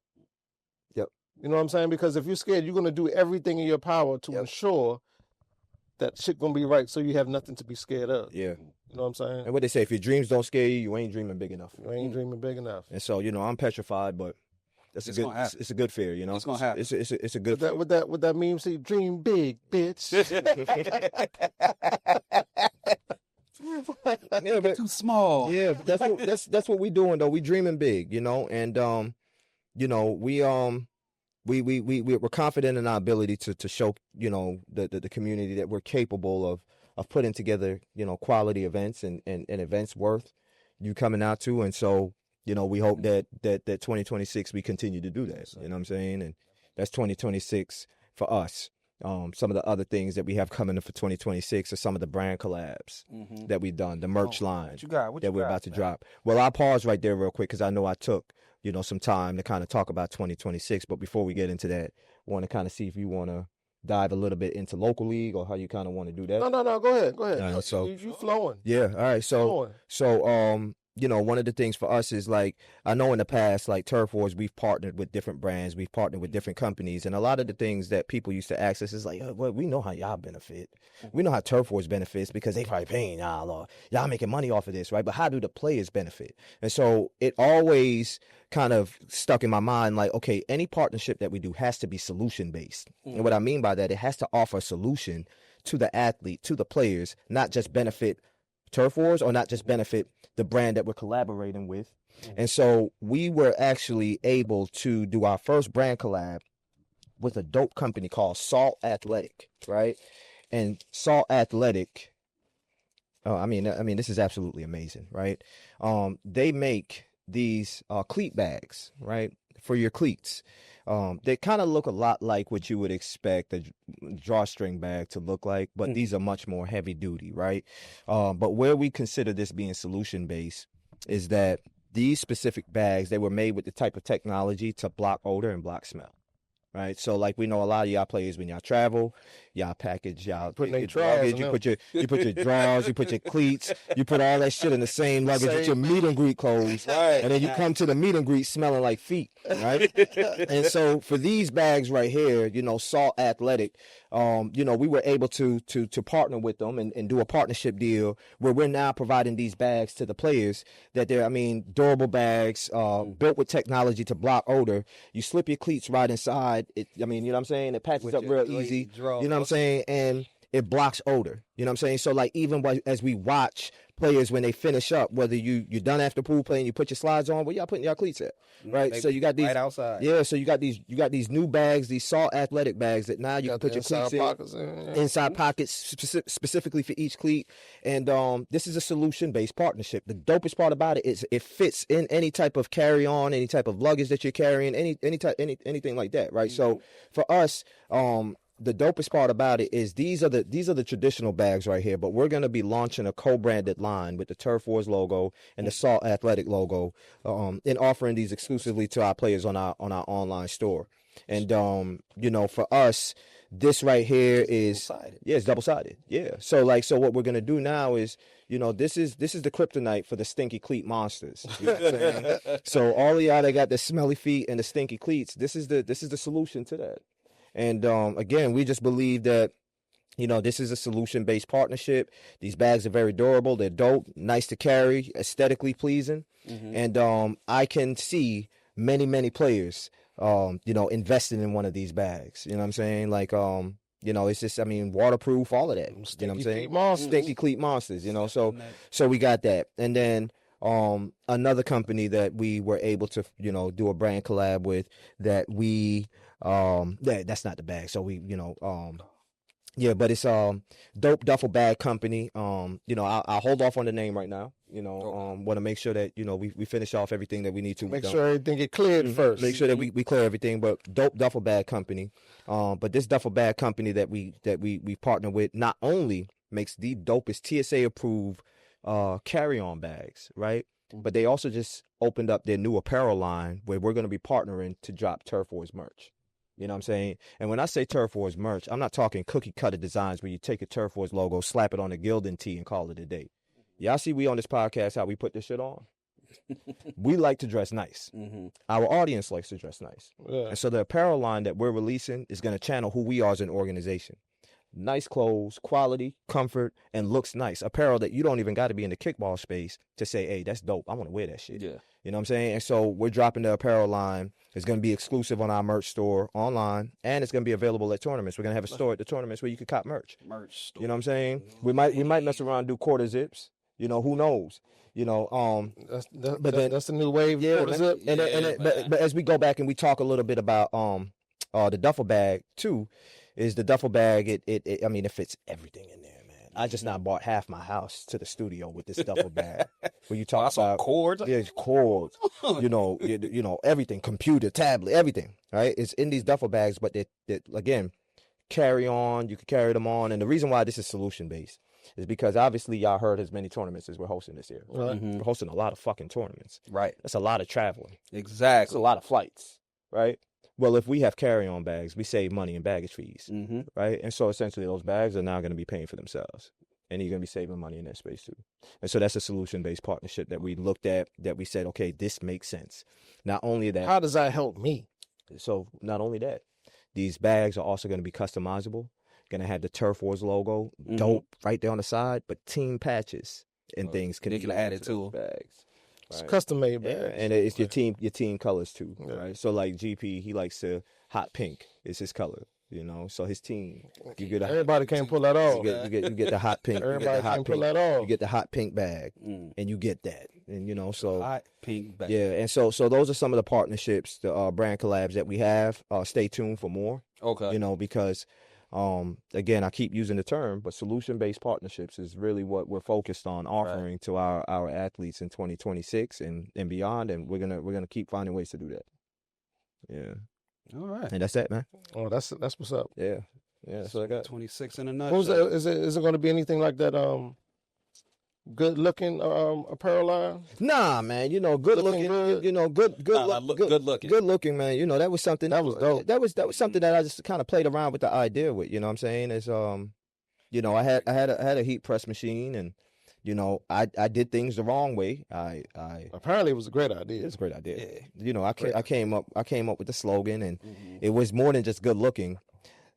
You know what I'm saying? Because if you're scared, you're gonna do everything in your power to ensure that shit gonna be right, so you have nothing to be scared of. Yeah. You know what I'm saying? And what they say, if your dreams don't scare you, you ain't dreaming big enough. You ain't dreaming big enough. And so, you know, I'm petrified, but it's a good fear, you know. It's gonna happen. It's a good. With that meme, say, dream big, bitch. Yeah, but too small. Yeah, that's what we doing though. We dreaming big, you know, and you know, we're confident in our ability to show, you know, the community that we're capable of putting together, you know, quality events and events worth you coming out to. And so, you know, we hope that 2026 we continue to do that. You know what I'm saying? And that's 2026 for us. some of the other things that we have coming in for 2026 are some of the brand collabs that we've done, the merch line that we're about to drop. Well, I'll pause right there real quick because I know I took, some time to kind of talk about 2026. But before we get into that, I want to kind of see if you want to dive a little bit into local league or how you kind of want to do that. No. Go ahead. Right, so you flowing. Yeah. All right. So one of the things for us is like, I know in the past, like TurfWars, we've partnered with different brands, we've partnered with different companies, and a lot of the things that people used to ask us is like, well, we know how y'all benefit. We know how TurfWars benefits because they probably paying y'all or y'all making money off of this, right? But how do the players benefit? And so it always kind of stuck in my mind, like, okay, any partnership that we do has to be solution-based. And what I mean by that, it has to offer a solution to the athlete, to the players, not just benefit TurfWars or not just benefit the brand that we're collaborating with. And so we were actually able to do our first brand collab with a dope company called Salt Athletic, right? And Salt Athletic, this is absolutely amazing, right? They make these cleat bags, right, for your cleats. They kind of look a lot like what you would expect a drawstring bag to look like, but these are much more heavy duty, right? But where we consider this being solution based is that these specific bags, they were made with the type of technology to block odor and block smell. Right, so like we know a lot of y'all players when y'all travel, y'all package y'all put your luggage, you put your drawers, you put your cleats, you put all that shit in the same luggage with your meet and greet clothes, right? And then you come to the meet and greet smelling like feet, right? And so for these bags right here, Salt Athletic, we were able to partner with them and do a partnership deal where we're now providing these bags to the players that they're, durable bags, built with technology to block odor. You slip your cleats right inside. It patches up real easy. You know what I'm saying? And it blocks odor. You know what I'm saying? So like even as we watch players when they finish up, whether you're done after pool play and you put your slides on, where y'all putting your cleats at? Right? So you got these right outside. Yeah, so you got these new bags, these Salt Athletic bags that now you can put your cleats inside pockets specifically for each cleat. And this is a solution-based partnership. The dopest part about it is it fits in any type of carry-on, any type of luggage that you're carrying, anything like that, right? So for us, the dopest part about it is these are the traditional bags right here, but we're going to be launching a co-branded line with the TurfWars logo and the Salt Athletic logo, and offering these exclusively to our players on our online store. And for us, this right here is it's double-sided. Yeah. So what we're going to do now is, this is the kryptonite for the stinky cleat monsters. You know what I'm saying? So all of y'all that got the smelly feet and the stinky cleats, this is the solution to that. And again, we just believe that, this is a solution-based partnership. These bags are very durable. They're dope, nice to carry, aesthetically pleasing. And I can see many, many players, investing in one of these bags. You know what I'm saying? Like, it's just, waterproof, all of that. You know what I'm saying? Stinky cleat monsters, So we got that. And then another company that we were able to, do a brand collab with that we... that's not the bag. So we, but it's dope duffel bag company. I'll hold off on the name right now. Want to make sure that we finish off everything that we need to. Make sure everything get cleared first. Make sure that we clear everything. But dope duffel bag company. But this duffel bag company that we partner with not only makes the dopest TSA approved carry-on bags, right? But they also just opened up their new apparel line where we're going to be partnering to drop TurfWars merch. You know what I'm saying? And when I say TurfWars merch, I'm not talking cookie cutter designs where you take a TurfWars logo, slap it on a Gildan tee, and call it a day. Y'all see we on this podcast how we put this shit on? We like to dress nice. Our audience likes to dress nice. Yeah. And so the apparel line that we're releasing is going to channel who we are as an organization. Nice clothes, quality, comfort, and looks nice. Apparel that you don't even got to be in the kickball space to say, hey, that's dope. I want to wear that shit. Yeah. You know what I'm saying? And so we're dropping the apparel line. It's going to be exclusive on our merch store online, and it's going to be available at tournaments. We're going to have a store at the tournaments where you can cop merch. Merch store. You know what I'm saying? We might mess around and do quarter zips. Who knows? That's the new wave. Yeah, but as we go back and we talk a little bit about the duffel bag too, is the duffel bag it fits everything in there, man. I just now bought half my house to the studio with this duffel bag. Where you talk about cords, cords, everything, computer, tablet, everything, right? It's in these duffel bags, but they again, carry on. You can carry them on. And the reason why this is solution-based is because obviously y'all heard as many tournaments as we're hosting this year. Right. We're hosting a lot of fucking tournaments. Right. That's a lot of traveling. That's Exactly. a lot of flights, right? Well, if we have carry-on bags, we save money in baggage fees, right? And so essentially those bags are now going to be paying for themselves. And you're going to be saving money in that space too. And so that's a solution-based partnership that we looked at, that we said, okay, this makes sense. Not only that. How does that help me? So not only that, these bags are also going to be customizable. Going to have the TurfWars logo, dope, right there on the side, but team patches and things can they can add it to bags. It's custom made Yeah, bags. and it's your team colors too, Yeah. right? So like GP, he likes to hot pink is his color, you know. So his team, you get Everybody can't pull that off. you get the hot pink. Everybody can't pull that off. You get the hot pink bag, and you get that, and you know, so hot pink bag. yeah, and so those are some of the partnerships, the brand collabs that we have. Stay tuned for more. Okay. You know, because again, I keep using the term, but solution-based partnerships is really what we're focused on offering to our athletes in 2026 and beyond, and we're gonna keep finding ways to do that. Yeah. All right. And that's that, man. Oh, that's what's up. Yeah. So I got 26 in a What was nutshell. that? Is it going to be anything like that? Good looking apparel line. Nah, man. You know, good Looking looking. good. You know, good looking. Good looking, man. You know, that was something That was dope. That was something that I just kind of played around with the idea with. You know what I'm saying? Is you know, I had a heat press machine, and you know, I did things the wrong way. Apparently, it was a great idea. It's a great idea. Yeah. You know, I came up with the slogan, and it was more than just good looking.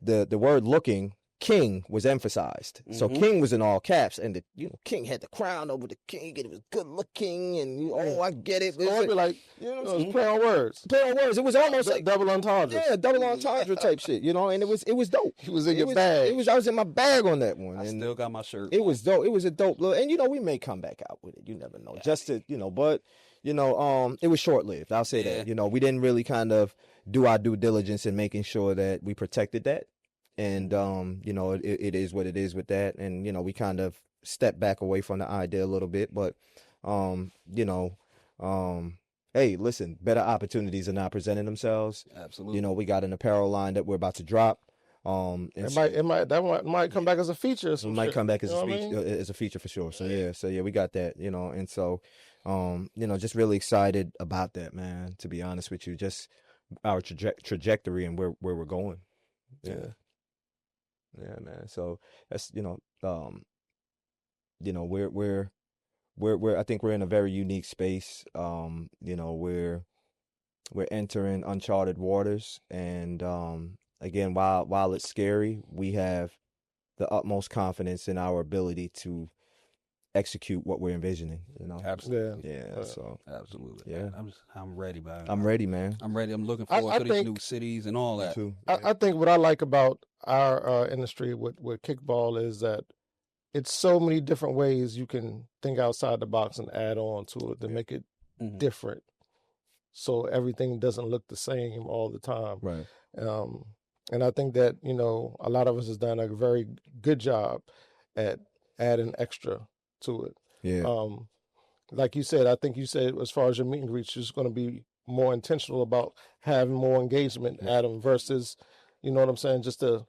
The word looking, King, was emphasized. So King was in all caps, and King had the crown over the king, and it was good looking, and I get it. So it'd be like, it's play on words. Play on words. It was almost like Double entendre. yeah, double entendre type shit, you know, and it was dope. He was in your bag. I was in my bag on that one. I and still got my shirt. it was dope. It was a dope look, and we may come back out with it. You never know. Just to but it was short lived. I'll say that. You know, we didn't really kind of do our due diligence in making sure that we protected that, and it is what it is with that, and we kind of stepped back away from the idea a little bit, but hey, listen, better opportunities are now presenting themselves. Absolutely. We got an apparel line that we're about to drop. That might come back as a feature. It might come back as a feature for sure. So yeah, we got that, and so just really excited about that, man. To be honest with you, just our trajectory and where we're going. Yeah, man. So that's we're I think we're in a very unique space. We're entering uncharted waters, and again, while it's scary, we have the utmost confidence in our ability to execute what we're envisioning. Absolutely. Yeah. So absolutely. Yeah. I'm ready, man. I'm ready, man. I'm ready. I'm looking forward to these new cities and all that. Too. I think what I like about our industry with kickball is that it's so many different ways you can think outside the box and add on to it to make it different, so everything doesn't look the same all the time. Right. And I think that a lot of us has done a very good job at adding extra to it. Yeah. Like you said, I think you said as far as your meet and greets, you're just going to be more intentional about having more engagement, Adam, versus, you know what I'm saying, just the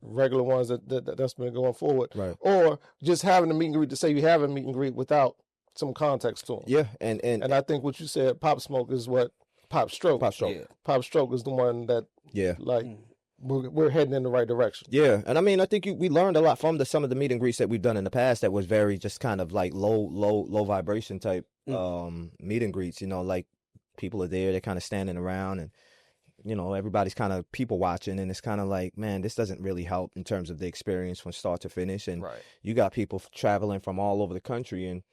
regular ones that's been going forward. Right. Or just having a meet and greet to say you have a meet and greet without some context to them. Yeah, and I think what you said, Pop Smoke, is what Pop Stroke. Pop Stroke. Yeah. Pop Stroke is the one that we're heading in the right direction. Yeah, and I mean, I think we learned a lot from some of the meet and greets that we've done in the past that was very just kind of like low vibration type meet and greets. Like people are there, they're kind of standing around, and everybody's kind of people watching, and it's kind of like, man, this doesn't really help in terms of the experience from start to finish. And you got people traveling from all over the country, and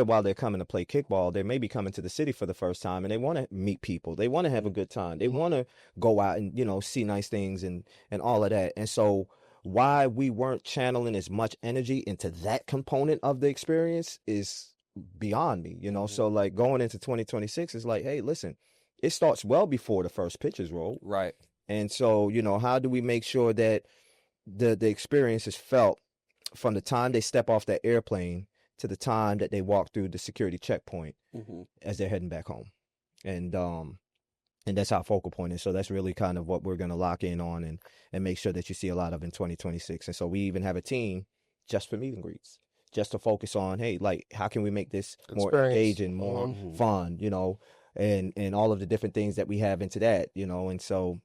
while they're coming to play kickball, they may be coming to the city for the first time, and they want to meet people. They want to have a good time. They want to go out and, see nice things and all of that. And so why we weren't channeling as much energy into that component of the experience is beyond me, So like going into 2026 is like, hey, listen, it starts well before the first pitches roll. Right. And so, how do we make sure that the experience is felt from the time they step off that airplane to the time that they walk through the security checkpoint as they're heading back home. And And that's our focal point is. So that's really kind of what we're going to lock in on and make sure that you see a lot of in 2026. And so we even have a team just for meet and greets, just to focus on, hey, like, how can we make this more engaging, more fun, you know, and all of the different things that we have into that, you know. And so,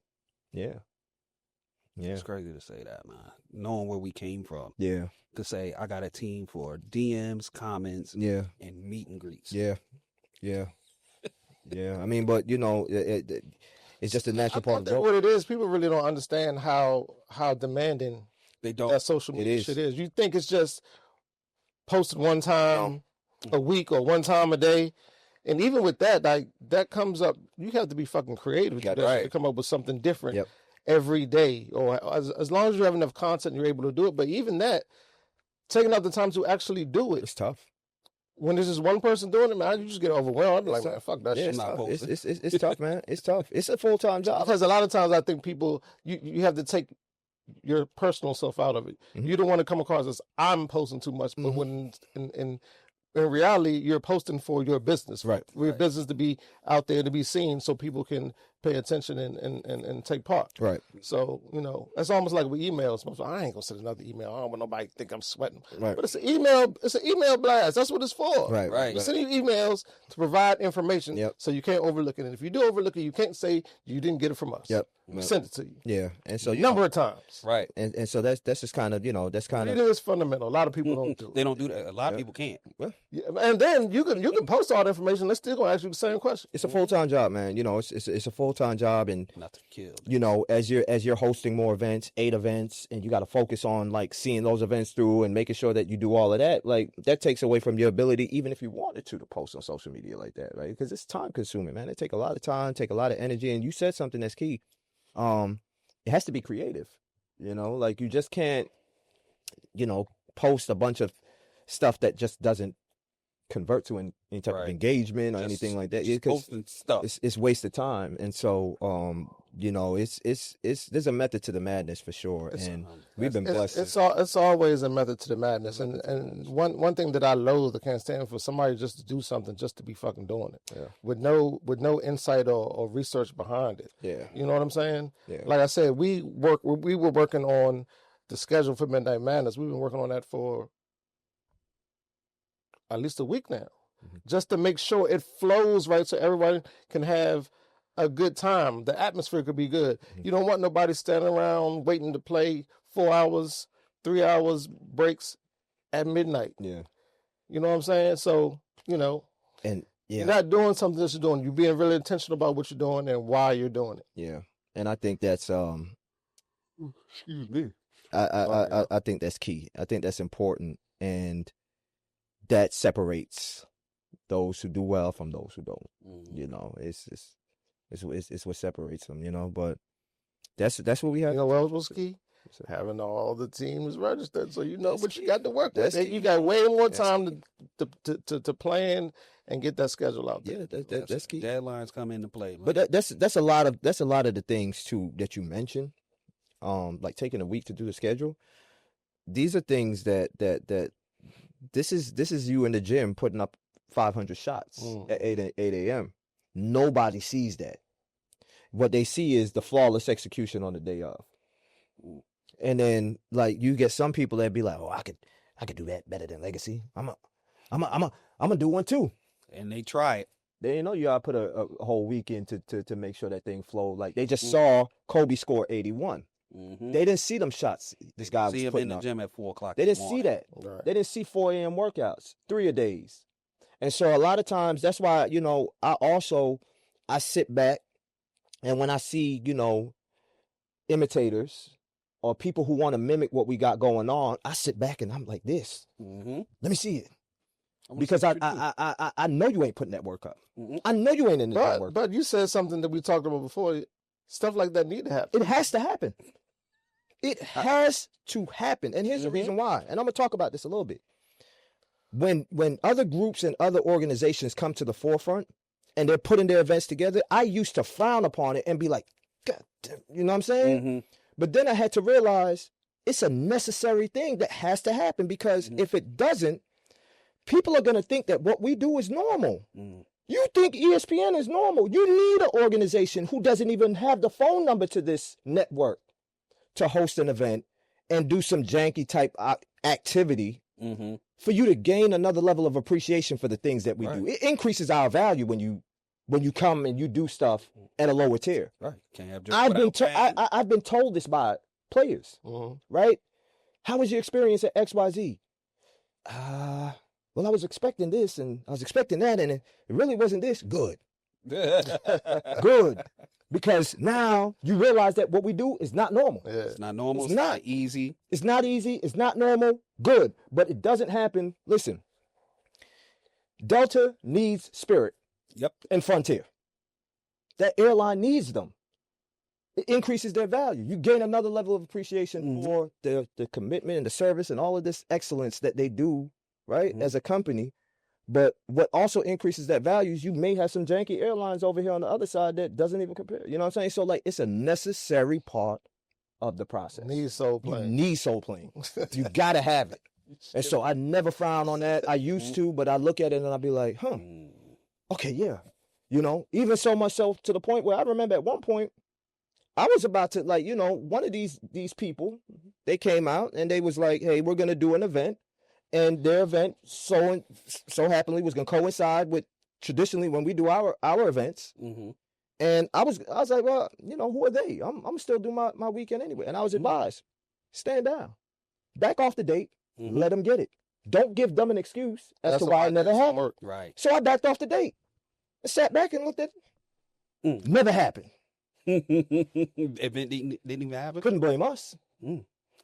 yeah. It's crazy to say that, man. Knowing where we came from. Yeah. To say, I got a team for DMs, comments, and meet and greets. Yeah. I mean, but, you know, it's just a natural part of the joke. What it is, people really don't understand how demanding that social media shit is. You think it's just posted one time a week or one time a day. And even with that, like, that comes up, you have to be fucking creative to come up with something different every day. Or as long as you have enough content, you're able to do it. But even that, taking out the time to actually do it. It's tough. When there's just one person doing it, man, you just get overwhelmed. I'm like, man, fuck that shit. It's tough, man. It's tough. It's a full-time job. Because a lot of times I think people, you have to take your personal self out of it. You don't want to come across as I'm posting too much, but when in reality, you're posting for your business, for your business to be out there, to be seen, so people can pay attention and take part. Right. So, you know, that's almost like with emails. I ain't gonna send another email. I don't want nobody to think I'm sweating. Right. But it's an email blast. That's what it's for. Right. You send you emails to provide information so you can't overlook it. And if you do overlook it, you can't say you didn't get it from us. We sent it to you. Yeah. And so number of times. Right. And so that's just kind of, you know, that's kind of, it is fundamental. A lot of people don't do it. They don't do that. A lot of people can't. And then you can post all the information. They're still gonna ask you the same question. It's a full-time job, man. You know, it's a full-time job, and not to kill. You know, as you're hosting more events, 8 events, and you got to focus on like seeing those events through and making sure that you do all of that. Like, that takes away from your ability, even if you wanted to post on social media like that, right? Because it's time consuming, man. It take a lot of time, take a lot of energy, and you said something that's key. It has to be creative. You know, like, you just can't, you know, post a bunch of stuff that just doesn't convert to any type of engagement or anything like that. It's wasted time. And so, you know, it's there's a method to the madness for sure. And we've been blessed. It's always a method to the madness. And one thing that I loathe, I can't stand for somebody just to do something just to be fucking doing it. With no insight or research behind it. You know what I'm saying? Like I said, we were working on the schedule for Midnight Madness. We've been working on that for at least a week now, just to make sure it flows right, so everybody can have a good time. The atmosphere could be good. You don't want nobody standing around waiting to play 4 hours, 3 hours breaks at midnight. You know what I'm saying? So, you know, and you're not doing something that you're doing. You're being really intentional about what you're doing and why you're doing it. And I think that's excuse me. I think that's key. I think that's important, and that separates those who do well from those who don't. You know, it's what separates them. You know, but that's what we have. You know what was key? Having all the teams registered, so you know what you got to work with. You got way more time to plan and get that schedule out there. That's key. Deadlines come into play, man. But that's a lot of the things too that you mentioned. Like taking a week to do the schedule. These are things that this is you in the gym putting up 500 shots at 8 a.m. Nobody sees that. What they see is the flawless execution on the day of. And then, like, you get some people that be like, "Oh, I could do that better than Legacy. I'm gonna do one too." And they try it. They know you gotta put a whole week in to make sure that thing flow. Like, they just saw Kobe score 81. They didn't see them shots. This guy was see him putting in the gym at 4 o'clock. They didn't see that. Right. They didn't see 4 a.m. workouts, 3 a days. And so a lot of times, that's why, you know, I sit back, and when I see, you know, imitators or people who want to mimic what we got going on, I sit back and I'm like this. Let me see it. Because I know you ain't putting that work up. I know you ain't in the work. But you said something that we talked about before. Stuff like that need to happen. It has to happen. It has to happen. And here's the reason why. And I'm going to talk about this a little bit. When other groups and other organizations come to the forefront and they're putting their events together, I used to frown upon it and be like, God damn, you know what I'm saying? But then I had to realize it's a necessary thing that has to happen, because if it doesn't, people are going to think that what we do is normal. You think ESPN is normal. You need an organization who doesn't even have the phone number to this network to host an event and do some janky type activity for you to gain another level of appreciation for the things that we do. It increases our value when you come and you do stuff at a lower tier. Right. Can't have I've been told this by players, right? How was your experience at XYZ? Well, I was expecting this and I was expecting that, and it really wasn't this. Good. Good. Because now you realize that what we do is not normal. Yeah. It's not normal. It's not easy. It's not easy. It's not normal. Good. But it doesn't happen. Listen, Delta needs Spirit. Yep. And Frontier. That airline needs them. It increases their value. You gain another level of appreciation for the commitment and the service and all of this excellence that they do, right, as a company. But what also increases that value is you may have some janky airlines over here on the other side that doesn't even compare. You know what I'm saying? So, like, it's a necessary part of the process. Need soul plane. You need soul plane. You got to have it. And so I never frown on that. I used to, but I look at it and I'll be like, okay, yeah. You know, even so much so to the point where I remember at one point, I was about to, like, you know, one of these people, they came out and they was like, hey, we're going to do an event. And their event so happily was going to coincide with traditionally when we do our events. And I was like, well, you know, who are they? I'm still doing my weekend anyway. And I was advised, stand down, back off the date, let them get it. Don't give them an excuse as to why it never happened. Right. So I backed off the date. I sat back and looked at it. Never happened. Event didn't even happen. Couldn't blame us.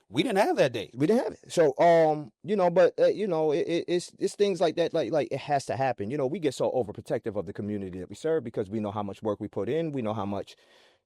We didn't have that date. We didn't have it. So, you know, but, you know, it's things like that, like it has to happen. You know, we get so overprotective of the community that we serve because we know how much work we put in. We know how much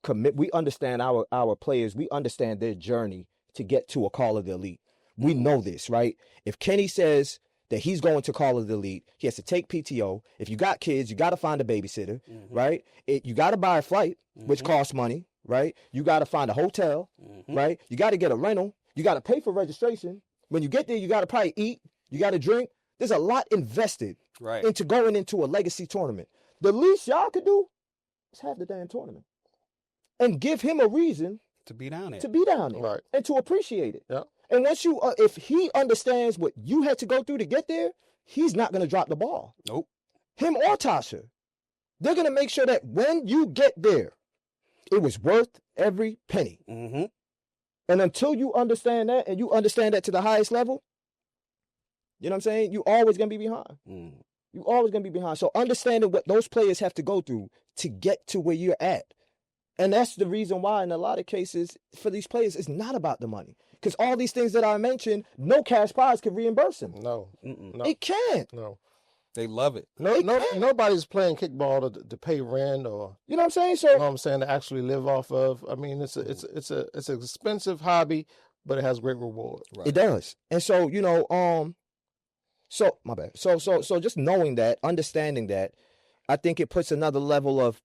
we understand our players. We understand their journey to get to a Call of the Elite. We know this, right? If Kenny says that he's going to Call of the Elite, he has to take PTO. If you got kids, you got to find a babysitter, right? You got to buy a flight, which costs money, right? You got to find a hotel, right? You got to get a rental. You got to pay for registration. When you get there, you got to probably eat. You got to drink. There's a lot invested into going into a legacy tournament. The least y'all could do is have the damn tournament and give him a reason to be down there. Right. And to appreciate it. Yeah. And once you, if he understands what you had to go through to get there, he's not going to drop the ball. Nope. Him or Tasha. They're going to make sure that when you get there, it was worth every penny. And until you understand that, and you understand that to the highest level, you know what I'm saying? You always going to be behind. You always going to be behind. So understanding what those players have to go through to get to where you're at. And that's the reason why, in a lot of cases, for these players, it's not about the money. Because all these things that I mentioned, no cash prize can reimburse them. No. It can't. No. They love it. Nobody's playing kickball to pay rent or, you know what I'm saying? So, you know what I'm saying, to actually live off of. I mean, it's an expensive hobby, but it has great reward. Right. It does. And so, you know, so my bad. So just knowing that, understanding that, I think it puts another level of,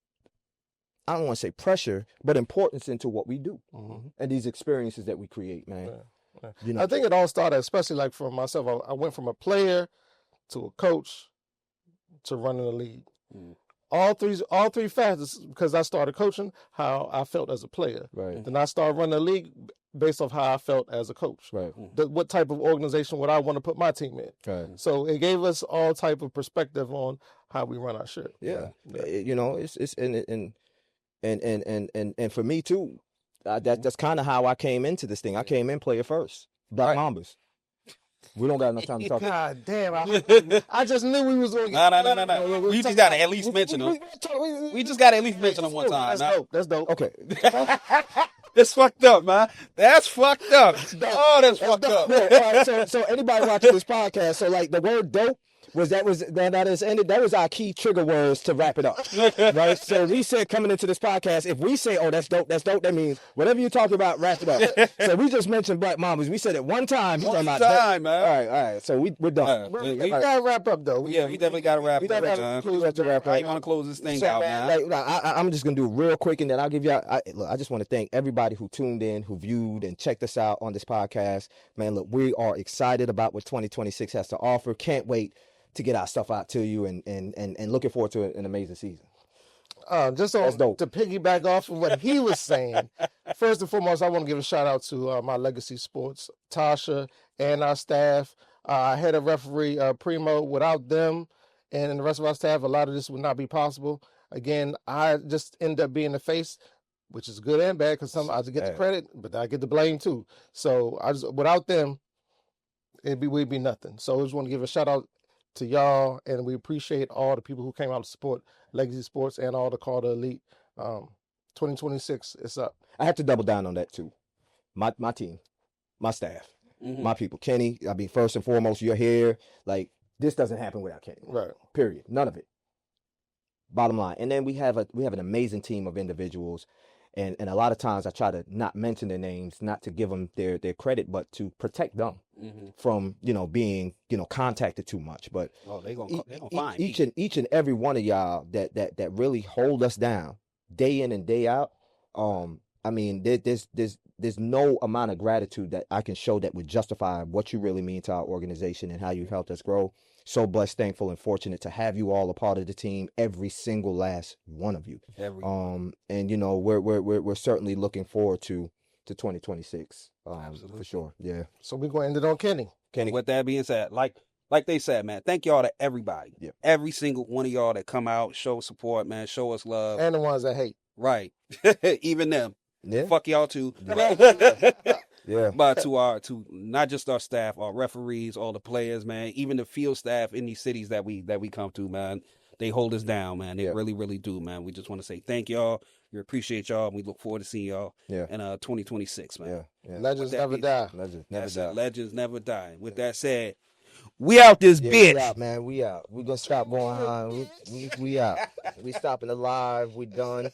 I don't want to say pressure, but importance into what we do and these experiences that we create, man. Yeah. You know, I think it all started, especially like for myself. I went from a player to a coach to running the league. All three factors, because I started coaching, how I felt as a player. Right. Then I started running the league based off how I felt as a coach. Right. What type of organization would I want to put my team in? Right. So it gave us all type of perspective on how we run our shit. Yeah. You know, it's and for me too, that's kind of how I came into this thing. I came in player first. Black Mambas. We don't got enough time to talk. God damn! I just knew we was going. No. We just gotta at least mention them. We just gotta at least mention them one time. That's dope. Okay. That's fucked up, man. That's fucked up. Oh, that's fucked up. Yeah, all right, so anybody watching this podcast, so like the word dope that was our key trigger words to wrap it up. Right? So we said coming into this podcast, if we say, oh, that's dope, that means whatever you're talking about, wrap it up. So we just mentioned Black Mamas. We said it one time. One time, man. All right. So we're done. We gotta wrap up though. Yeah, we definitely gotta wrap it up. We have to wrap up. How you want to close this thing out, man? I'm just gonna do it real quick, and then I'll give you. Look, I just want to thank everybody who tuned in, who viewed, and checked us out on this podcast. Man, look, we are excited about what 2026 has to offer. Can't wait to get our stuff out to you, and looking forward to an amazing season. Just That's dope. to piggyback off of what he was saying, first and foremost, I want to give a shout out to my Legacy Sports, Tasha, and our staff. Head of referee Primo. Without them and the rest of our staff, a lot of this would not be possible. Again, I just end up being the face, which is good and bad because I get the credit, but I get the blame too. So without them, we'd be nothing. So I just want to give a shout out to y'all, and we appreciate all the people who came out to support Legacy Sports and all the Call to Elite. 2026 is up. I have to double down on that too. My team, my staff, my people. Kenny, I mean, first and foremost, you're here. Like, this doesn't happen without Kenny. Right. Period. None of it. Bottom line. And then we have an amazing team of individuals. And a lot of times I try to not mention their names, not to give them their credit, but to protect them from, being, contacted too much. But they gonna find each and every one of y'all that really hold us down day in and day out. I mean, there's no amount of gratitude that I can show that would justify what you really mean to our organization and how you've helped us grow. So blessed, thankful, and fortunate to have you all a part of the team, every single last one of you. And we're certainly looking forward to 2026. For sure. Yeah. So we're gonna end it on Kenny. With that being said, like they said, man, thank y'all to everybody. Yeah. Every single one of y'all that come out, show support, man, show us love. And the ones that hate. Right. Even them. Yeah. Fuck y'all too. Yeah. But to not just our staff, our referees, all the players, man, even the field staff in these cities that we come to, man, they hold us down, man. They really, really do, man. We just want to say thank y'all. We appreciate y'all. And we look forward to seeing y'all in 2026, man. Yeah. Legends never die. Legends never die. With that said, we out this bitch. We out, man. We out. We gonna stop going on. We out. We stopping the live. We done.